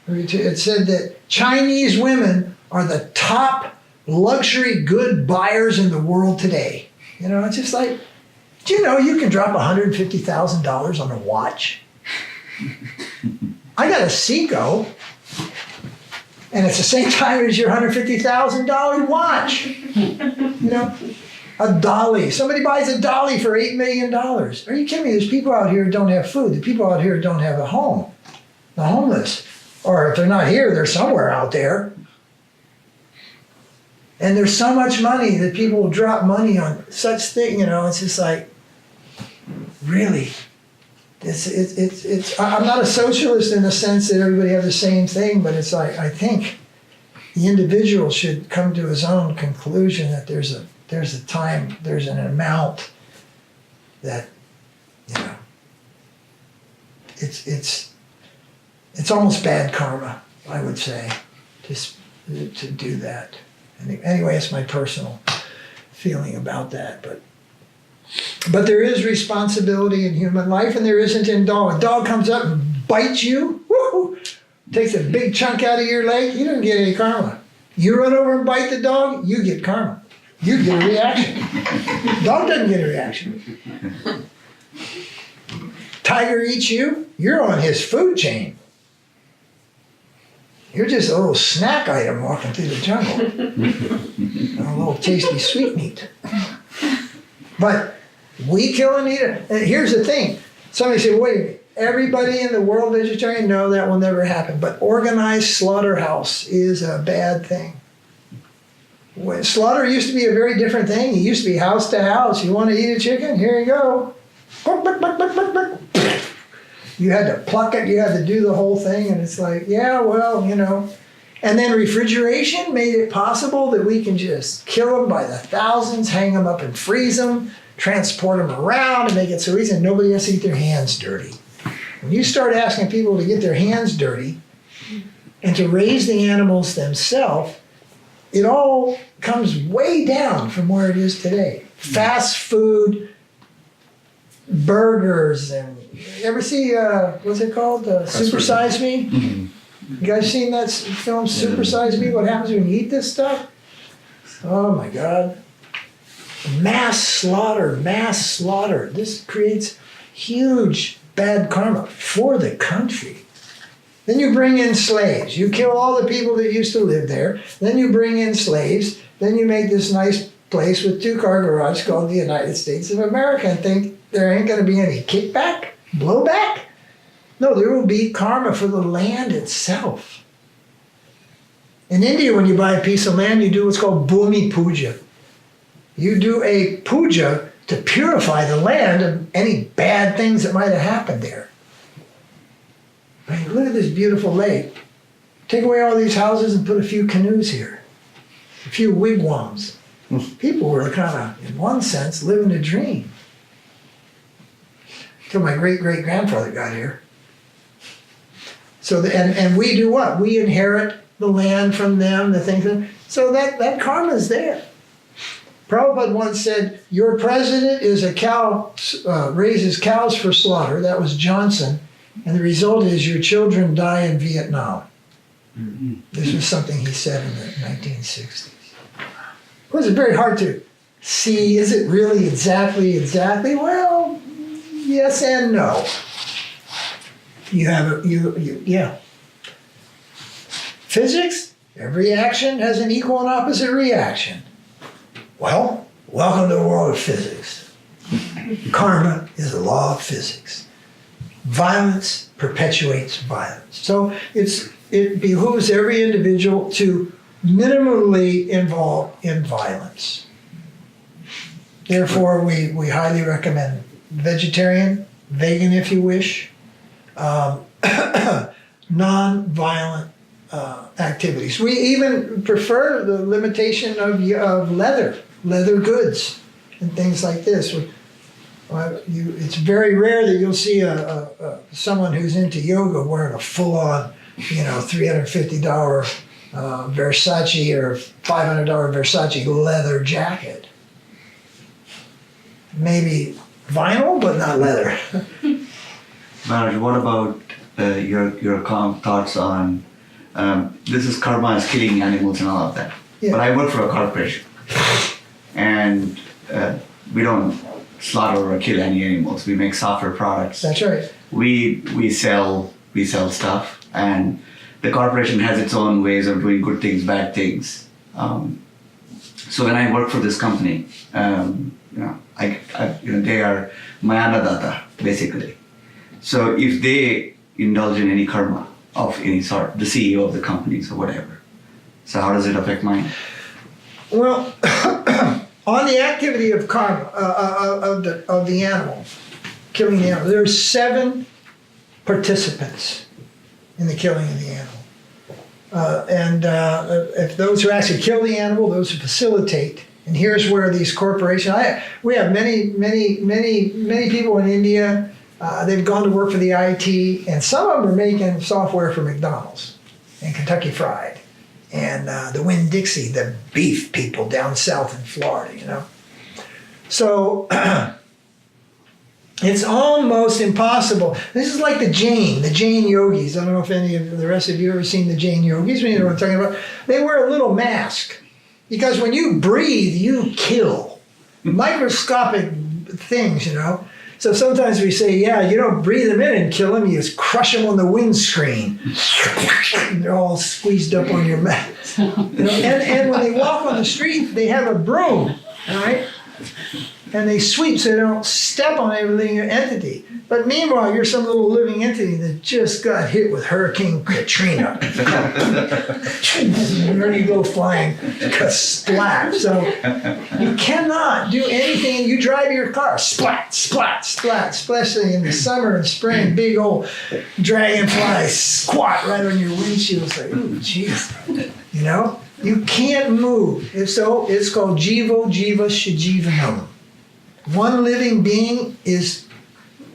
It said that Chinese women are the top luxury good buyers in the world today. You know, it's just like, do you know you can drop $150,000 on a watch? I got a Seiko, and it's the same time as your $150,000 watch. You know, a dolly. Somebody buys a dolly for $8 million. Are you kidding me? There's people out here who don't have food. The people out here who don't have a home. The homeless. Or if they're not here, they're somewhere out there. And there's so much money that people will drop money on such thing, you know, it's just like, really? I'm not a socialist in the sense that everybody have the same thing, but it's like, I think the individual should come to his own conclusion that there's a time, there's an amount that, you know, it's almost bad karma, I would say, to do that. Anyway, it's my personal feeling about that, but there is responsibility in human life, and there isn't in dog. A dog comes up and bites you, woo, takes a big chunk out of your leg, you don't get any karma. You run over and bite the dog, you get karma. You get a reaction. Dog doesn't get a reaction. Tiger eats you, you're on his food chain. You're just a little snack item walking through the jungle. A little tasty sweetmeat. But we kill and eat it. And here's the thing. Somebody said, wait a minute, everybody in the world vegetarian? No, that will never happen. But organized slaughterhouse is a bad thing. When slaughter used to be a very different thing. It used to be house to house. You want to eat a chicken? Here you go. You had to pluck it, you had to do the whole thing, and it's like, yeah, well, you know. And then refrigeration made it possible that we can just kill them by the thousands, hang them up and freeze them, transport them around, and make it so easy, and nobody has to get their hands dirty. When you start asking people to get their hands dirty and to raise the animals themselves, it all comes way down from where it is today. Fast food, burgers, and you ever see, what's it called? Super Size Me? Mm-hmm. You guys seen that film, Super Size Me? What happens when you eat this stuff? Oh my God. Mass slaughter. This creates huge bad karma for the country. Then you bring in slaves. You kill all the people that used to live there. Then you bring in slaves. Then you make this nice place with 2-car garage called the United States of America and think there ain't going to be any kickback, blowback. No, there will be karma for the land itself. In India, when you buy a piece of land, you do what's called bhumi puja. You do a puja to purify the land of any bad things that might have happened there. I mean, look at this beautiful lake. Take away all these houses and put a few canoes here, a few wigwams. People were kind of, in one sense, living a dream. Till my great-great-grandfather got here. So, and we do what? We inherit the land from them, the things. So that karma is there. Prabhupada once said, your president is a cow, raises cows for slaughter. That was Johnson. And the result is your children die in Vietnam. Mm-hmm. This was something he said in the 1960s. course, it's very hard to see, is it really exactly? Well, yes and no. Yeah. Physics, every action has an equal and opposite reaction. Well, welcome to the world of physics. Karma is a law of physics. Violence perpetuates violence. So it behooves every individual to minimally involve in violence. Therefore, we highly recommend vegetarian, vegan if you wish, non-violent activities. We even prefer the limitation of leather goods, and things like this. It's very rare that you'll see someone who's into yoga wearing a full-on, $350 Versace or $500 Versace leather jacket. Maybe vinyl, but not leather. Maharaj, what about your thoughts on this is karma is killing animals and all of that. Yeah. But I work for a corporation, and we don't slaughter or kill any animals. We make software products. That's right. We sell stuff, and the corporation has its own ways of doing good things, bad things. So when I work for this company, they are my annadatta, basically. So if they indulge in any karma of any sort, the CEO of the companies or whatever, so how does it affect mine? Well, on the activity of karma, of the animal, killing the animal, there are 7 participants in the killing of the animal. If those who actually kill the animal, those who facilitate, and here's where these corporations, we have many people in India, they've gone to work for the IT, and some of them are making software for McDonald's and Kentucky Fried, and the Winn-Dixie, the beef people down south in Florida, So it's almost impossible. This is like the Jain yogis. I don't know if any of the rest of you ever seen the Jain yogis. You know what I'm talking about? They wear a little mask because when you breathe, you kill. Microscopic things, So sometimes we say, you don't breathe them in and kill them, you just crush them on the windscreen. They're all squeezed up on your mouth. And when they walk on the street, they have a broom, all right? And they sweep so they don't step on every living entity. But meanwhile, you're some little living entity that just got hit with Hurricane Katrina. And there you go flying, splat. So you cannot do anything. You drive your car, splat, splat, splat, especially in the summer and spring, big old dragonflies squat right on your windshield. It's like, ooh, jeez. You can't move. So it's called jivo jiva shajivanam. One living being is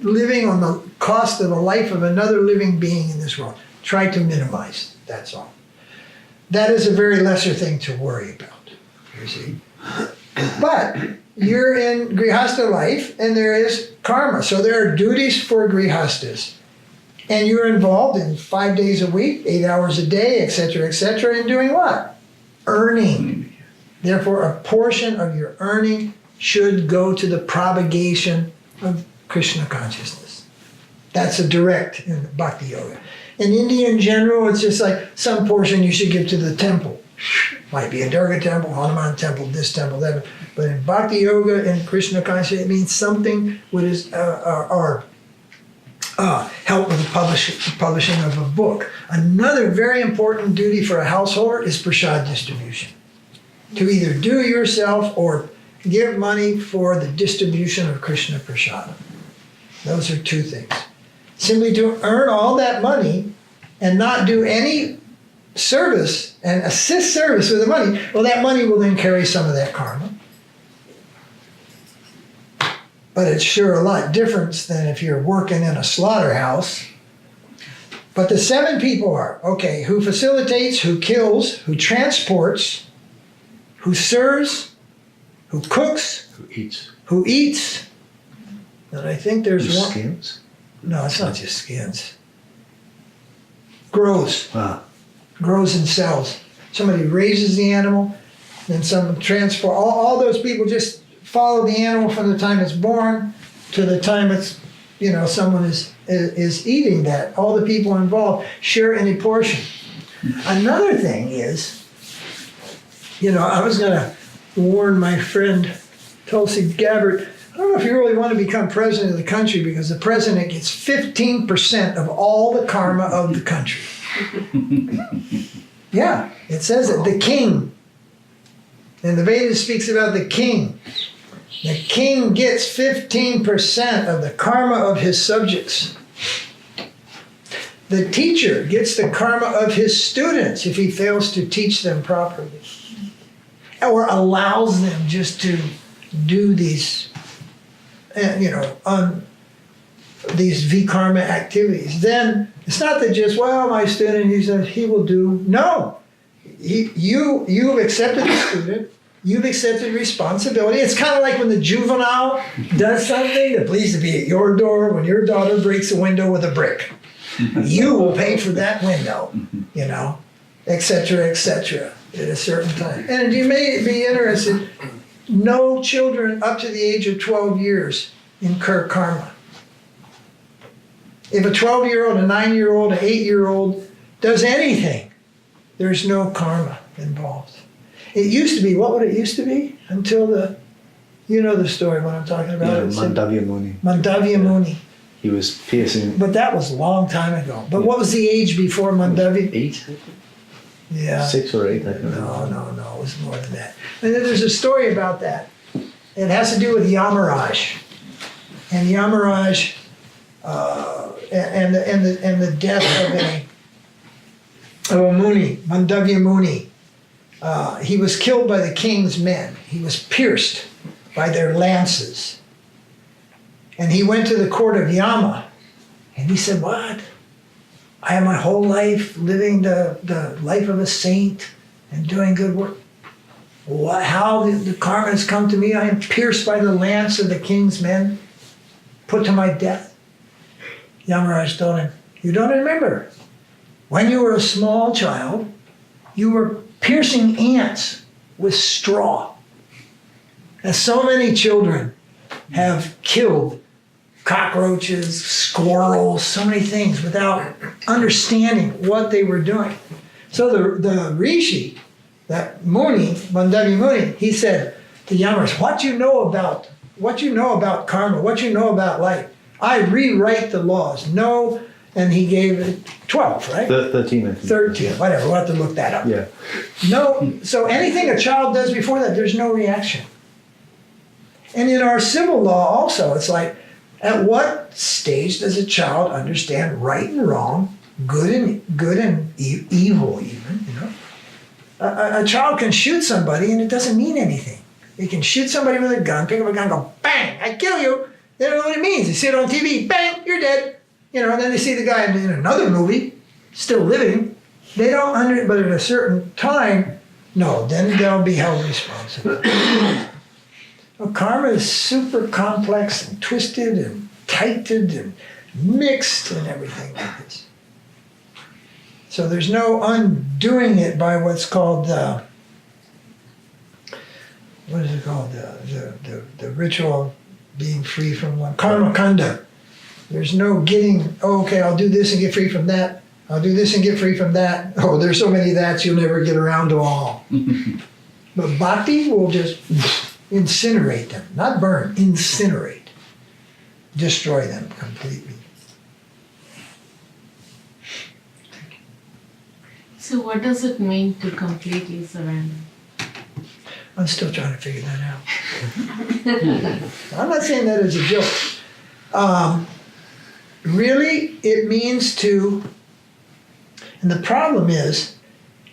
living on the cost of the life of another living being in this world. Try to minimize, that's all. That is a very lesser thing to worry about, you see. But you're in Grihastha life, and there is karma. So there are duties for Grihasthas. And you're involved in 5 days a week, 8 hours a day, etc., in doing what? Earning. Therefore, a portion of your earning should go to the propagation of Krishna consciousness. That's a direct in Bhakti Yoga. In India in general, it's just like some portion you should give to the temple. Might be a Durga temple, Hanuman temple, this temple, that. But in Bhakti Yoga and Krishna consciousness, it means something which is help with the publishing of a book. Another very important duty for a householder is prasad distribution. To either do yourself or give money for the distribution of Krishna prasadam. Those are 2 things. Simply to earn all that money and not do any service and assist service with the money, well, that money will then carry some of that karma. But it's sure a lot different than if you're working in a slaughterhouse. But the 7 people are, who facilitates, who kills, who transports, who serves, who cooks, who eats, and I think there's one. Skins? No, it's not just skins. Grows. Grows and sells. Somebody raises the animal, then some transform. All those people just follow the animal from the time it's born to the time it's, someone is eating that. All the people involved share any portion. Another thing is, I was going to warn my friend Tulsi Gabbard, I don't know if you really want to become president of the country because the president gets 15% of all the karma of the country. Yeah, it says it. The king. And the Vedas speaks about the king. The king gets 15% of the karma of his subjects. The teacher gets the karma of his students if he fails to teach them properly. Or allows them just to do these, these vikarma activities. Then it's not that just, my student, he will do. No, you've accepted the student. You've accepted responsibility. It's kind of like when the juvenile does something that please to be at your door when your daughter breaks a window with a brick. You will pay for that window, et cetera, at a certain time. And you may be interested, no children up to the age of 12 years incur karma. If a 12-year-old, a 9-year-old, an 8-year-old does anything, there's no karma involved. It used to be, what would it used to be? Until the story, what I'm talking about. Mandavya Muni. Mandavya Muni. He was piercing. But that was a long time ago. But what was the age before Mandavya? 8? Yeah. 6 or 8, I don't know. No, it was more than that. And then there's a story about that. It has to do with Yamaraj. And Yamaraj, and the death of a Muni, Mandavya Muni. He was killed by the king's men. He was pierced by their lances. And he went to the court of Yama, and he said, what? I have my whole life living the life of a saint and doing good work. How the karma has come to me? I am pierced by the lance of the king's men, put to my death. Yamaraj told him, you don't remember. When you were a small child, you were piercing ants with straw. And so many children have killed cockroaches, squirrels, so many things without understanding what they were doing. So the rishi, that Muni, Mandavya Muni, he said to Yamaraj, what you know about karma, what you know about life, I rewrite the laws. No, and he gave it 12, right? 13, I think. 13, whatever, we'll have to look that up. Yeah. No, so anything a child does before that, there's no reaction. And in our civil law also, it's like, at what stage does a child understand right and wrong, good and evil even, A child can shoot somebody and it doesn't mean anything. They can shoot somebody with a gun, pick up a gun, go, bang, I kill you. They don't know what it means. They see it on TV, bang, you're dead. And then they see the guy in another movie, still living. They don't but at a certain time, no, then they'll be held responsible. Well, karma is super complex and twisted and tighted and mixed and everything like this. So there's no undoing it by what's called the ritual of being free from one. Karma kanda. There's no getting, okay, I'll do this and get free from that. I'll do this and get free from that. Oh, there's so many that's you'll never get around to all. But bhakti will just incinerate them, not burn, incinerate, destroy them completely. So what does it mean to completely surrender? I'm still trying to figure that out. I'm not saying that as a joke. Really, it means to, and the problem is,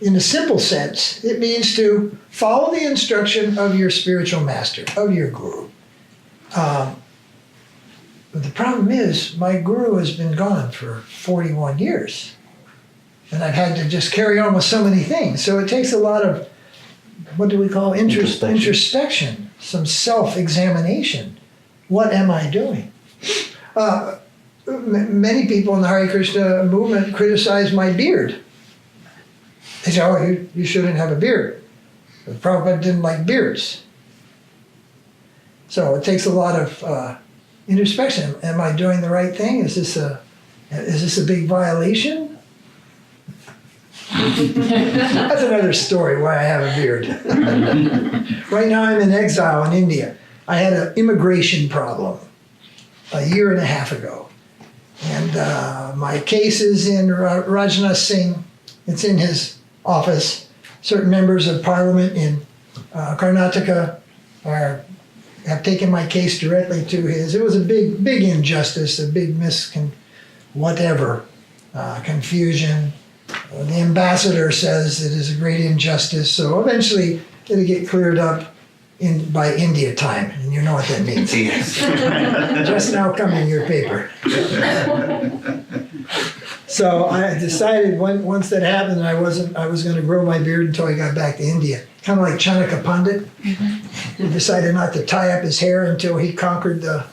in a simple sense, it means to follow the instruction of your spiritual master, of your guru. But the problem is, my guru has been gone for 41 years. And I've had to just carry on with so many things. So it takes a lot of, what do we call introspection, some self-examination. What am I doing? Many people in the Hare Krishna movement criticize my beard. They say, oh, you shouldn't have a beard. Prabhupada didn't like beards. So it takes a lot of introspection. Am I doing the right thing? Is this a big violation? That's another story why I have a beard. Right now I'm in exile in India. I had an immigration problem a year and a half ago. And my case is in Rajnath Singh. It's in his office. Certain members of parliament in Karnataka have taken my case directly to his. It was a big injustice, a big confusion. The ambassador says it is a great injustice. So eventually it'll get cleared up by India time, and you know what that means. Yes. Just now come in your paper. So I decided once that happened, I was going to grow my beard until I got back to India. Kind of like Chanaka Pandit. He decided not to tie up his hair until he conquered the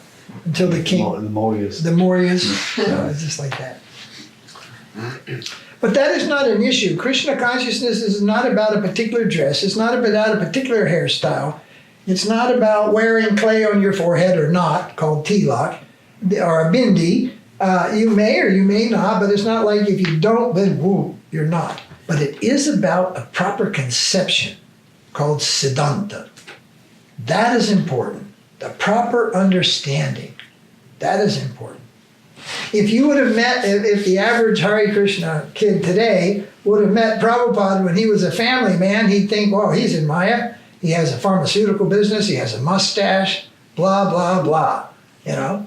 king. The Mauryas. The Mauryas. So it's just like that. But that is not an issue. Krishna consciousness is not about a particular dress. It's not about a particular hairstyle. It's not about wearing clay on your forehead or not, called tilak, or a bindi. You may or you may not, but it's not like if you don't, then woo, you're not. But it is about a proper conception called siddhanta. That is important. The proper understanding. That is important. If you would have met, if the average Hare Krishna kid today would have met Prabhupada when he was a family man, he'd think, well, he's in Maya. He has a pharmaceutical business. He has a mustache, blah, blah, blah. You know?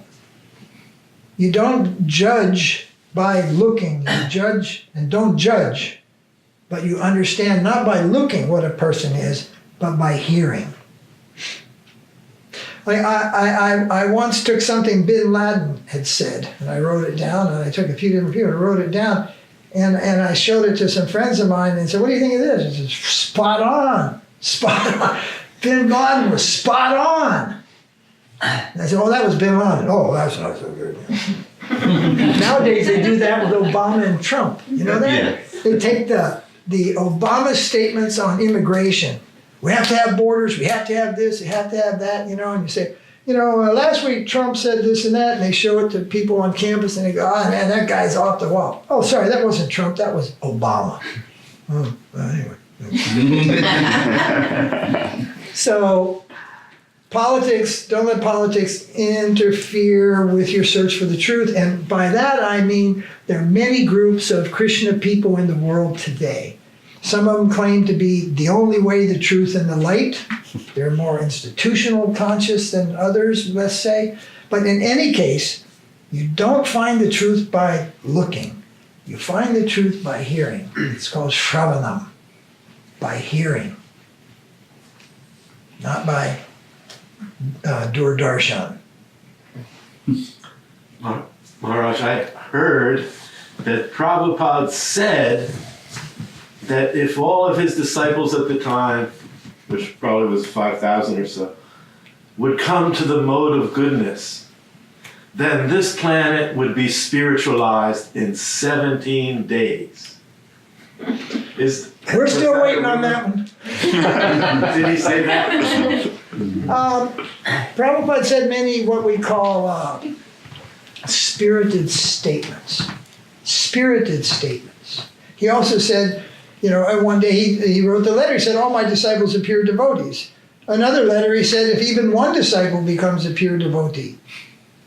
You don't judge by looking. You judge and don't judge. But you understand not by looking what a person is, but by hearing. I once took something Bin Laden had said, and I wrote it down, and I took a few different people and wrote it down, and I showed it to some friends of mine and said, what do you think of this? He said, spot on, spot on. Bin Laden was spot on. And I said, oh, that was Bin Laden. Oh, that's not so good. Nowadays they do that with Obama and Trump. You know that? Yeah. They take the Obama statements on immigration. We have to have borders, we have to have this, we have to have that, you know, and you say, last week Trump said this and that, and they show it to people on campus, and they go, oh man, that guy's off the wall. Oh, sorry, that wasn't Trump, that was Obama. Oh, well, anyway. So, politics, don't let politics interfere with your search for the truth, and by that I mean there are many groups of Krishna people in the world today. Some of them claim to be the only way, the truth, and the light. They're more institutional conscious than others, let's say. But in any case, you don't find the truth by looking. You find the truth by hearing. It's called shravanam, by hearing, not by Doordarshan. Maharaj, I heard that Prabhupada said that if all of his disciples at the time, which probably was 5,000 or so, would come to the mode of goodness, then this planet would be spiritualized in 17 days. We're still waiting on that one. Did he say that? Prabhupada said many what we call spirited statements. Spirited statements. He also said, one day he wrote the letter, he said, all my disciples are pure devotees. Another letter, he said, if even one disciple becomes a pure devotee,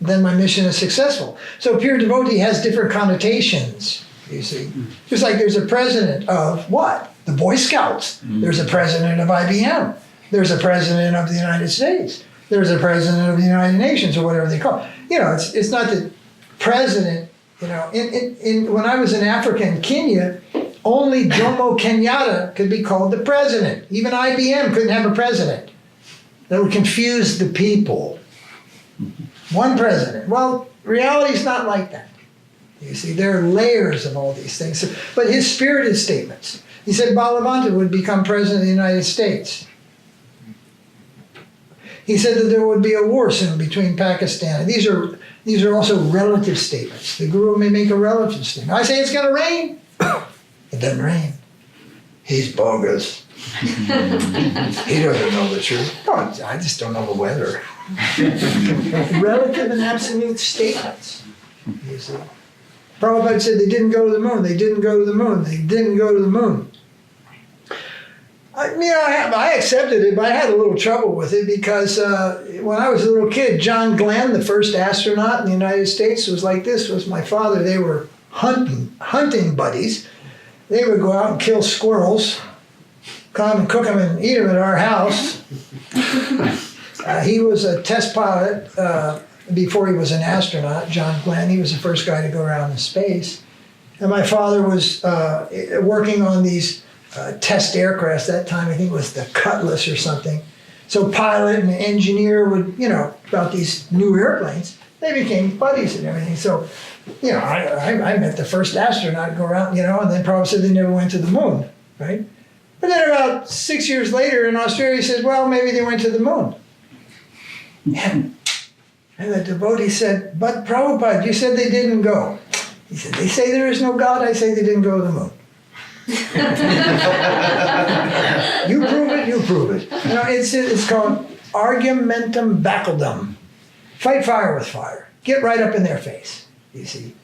then my mission is successful. So pure devotee has different connotations, you see. Just like there's a president of what? The Boy Scouts. There's a president of IBM. There's a president of the United States. There's a president of the United Nations, or whatever they call it. It's not that president, when I was in Africa and Kenya, only Jomo Kenyatta could be called the president. Even IBM couldn't have a president. That would confuse the people. One president. Well, reality's not like that. You see, there are layers of all these things. But his spirited statements. He said Balavanta would become president of the United States. He said that there would be a war soon between Pakistan. And these are also relative statements. The Guru may make a relative statement. I say it's going to rain. It doesn't rain. He's bogus. He doesn't know the truth. No, I just don't know the weather. Relative and absolute statements. You see. Prabhupada said they didn't go to the moon, they didn't go to the moon, they didn't go to the moon. I accepted it, but I had a little trouble with it because when I was a little kid, John Glenn, the first astronaut in the United States, was like this, was my father. They were hunting buddies. They would go out and kill squirrels, come and cook them and eat them at our house. He was a test pilot before he was an astronaut, John Glenn. He was the first guy to go around in space. And my father was working on these test aircraft. That time I think it was the Cutlass or something. So pilot and engineer would, about these new airplanes, they became buddies and everything. So, I met the first astronaut go around, and then Prabhupada said they never went to the moon, right? But then about 6 years later in Australia, he said, well, maybe they went to the moon. And the devotee said, but Prabhupada, you said they didn't go. He said, they say there is no God, I say they didn't go to the moon. You prove it. It's called argumentum bacildum. Fight fire with fire. Get right up in their face, you see.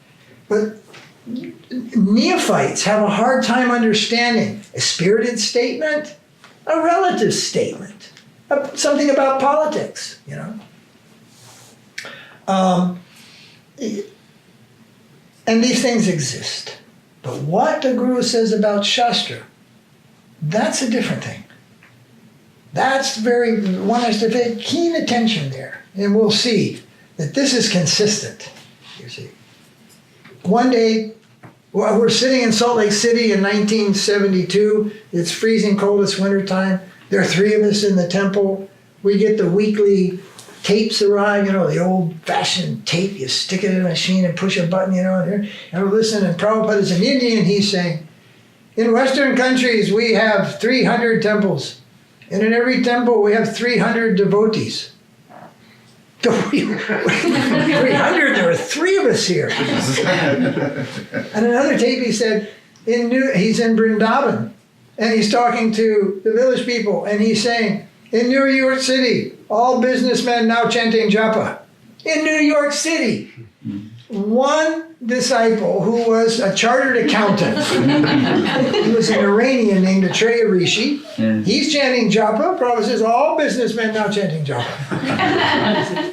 But neophytes have a hard time understanding a spirited statement, a relative statement, something about politics, and these things exist. But what the Guru says about Shastra, that's a different thing. One has to pay keen attention there. And we'll see that this is consistent, you see. One day, we're sitting in Salt Lake City in 1972. It's freezing cold, it's wintertime. There are 3 of us in the temple. We get the weekly tapes arrive, the old-fashioned tape. You stick it in a machine and push a button, and we're listening. And Prabhupada is an Indian. He's saying, in Western countries, we have 300 temples. And in every temple, we have 300 devotees. 300, there are 3 of us here. And another tape, he said, he's in Vrindavan, and he's talking to the village people, and he's saying, in New York City, all businessmen now chanting japa. In New York City. One disciple who was a chartered accountant, he was an Iranian named Atreya Rishi. He's chanting japa. Prabhupada says, all businessmen now chanting japa.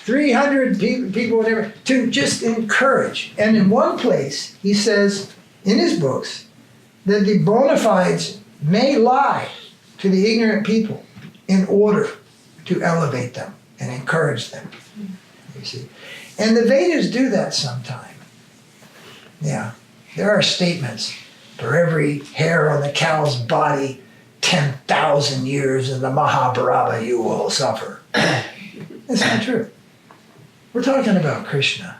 300 people, whatever, to just encourage. And in one place, he says, in his books, that the bona fides may lie to the ignorant people in order to elevate them and encourage them, you see. And the Vedas do that sometime. Yeah, there are statements, for every hair on the cow's body, 10,000 years in the Mahabharata you will suffer. That's not true. We're talking about Krishna.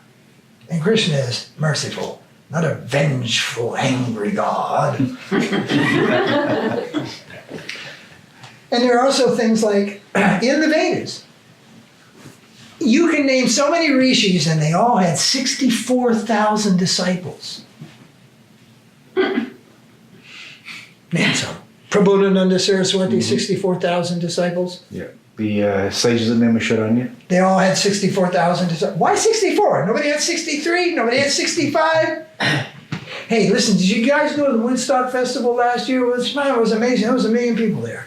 And Krishna is merciful, not a vengeful, angry God. And there are also things like, in the Vedas, you can name so many rishis and they all had 64,000 disciples. Name some. Prabhupada Saraswati, 64,000 disciples. Yeah. The sages of Naimisharanya. They all had 64,000 disciples. Why 64? Nobody had 63? Nobody had 65? Hey, listen, did you guys go to the Woodstock Festival last year? It was amazing. There was 1 million people there.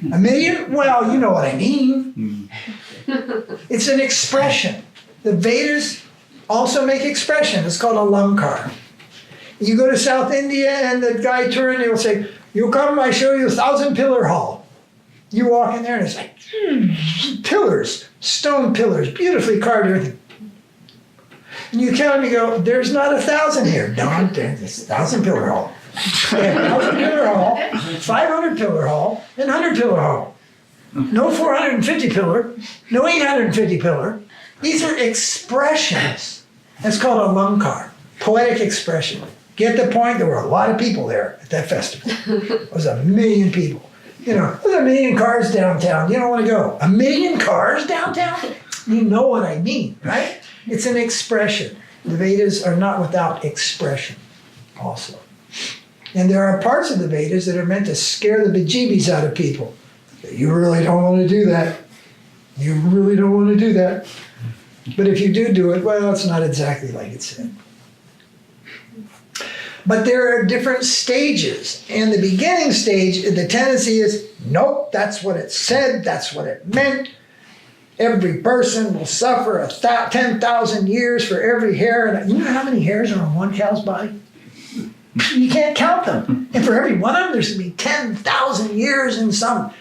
1 million? Well, you know what I mean. It's an expression. The Vedas also make expression. It's called Alankar. You go to South India and the guy turns, he will say, you come, I show you 1,000-pillar hall. You walk in there and it's like, pillars, stone pillars, beautifully carved, everything. And you count and you go, there's not 1,000 here. Darn, it's 1,000-pillar hall. They have 1,000-pillar hall, 500-pillar hall, and 100-pillar hall. No 450-pillar, no 850-pillar. These are expressions. That's called a Alankar, poetic expression. Get the point? There were a lot of people there at that festival. It was 1 million people. There's 1 million cars downtown. You don't want to go. 1 million cars downtown? You know what I mean, right? It's an expression. The Vedas are not without expression also. And there are parts of the Vedas that are meant to scare the bejeebies out of people. You really don't want to do that. You really don't want to do that. But if you do it, well, it's not exactly like it said. But there are different stages. And the beginning stage, the tendency is, nope, that's what it said, that's what it meant. Every person will suffer 10,000 years for every hair. And you know how many hairs are on one cow's body? You can't count them. And for every one of them, there's going to be 10,000 years in some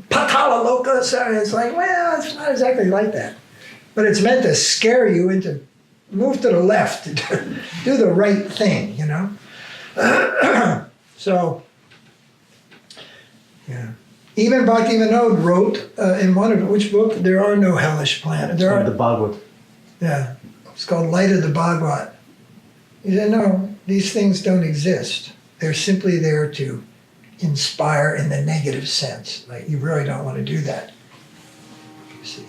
patala loka. So it's like, well, it's not exactly like that. But it's meant to scare you into move to the left, do the right thing, you know? So, yeah. Even Bhaktivinoda wrote in one of which book, there are no hellish planets. There are the Bhagavad. Yeah, it's called Light of the Bhagavad. He said, no, these things don't exist. They're simply there to inspire in the negative sense. Like, you really don't want to do that. You see.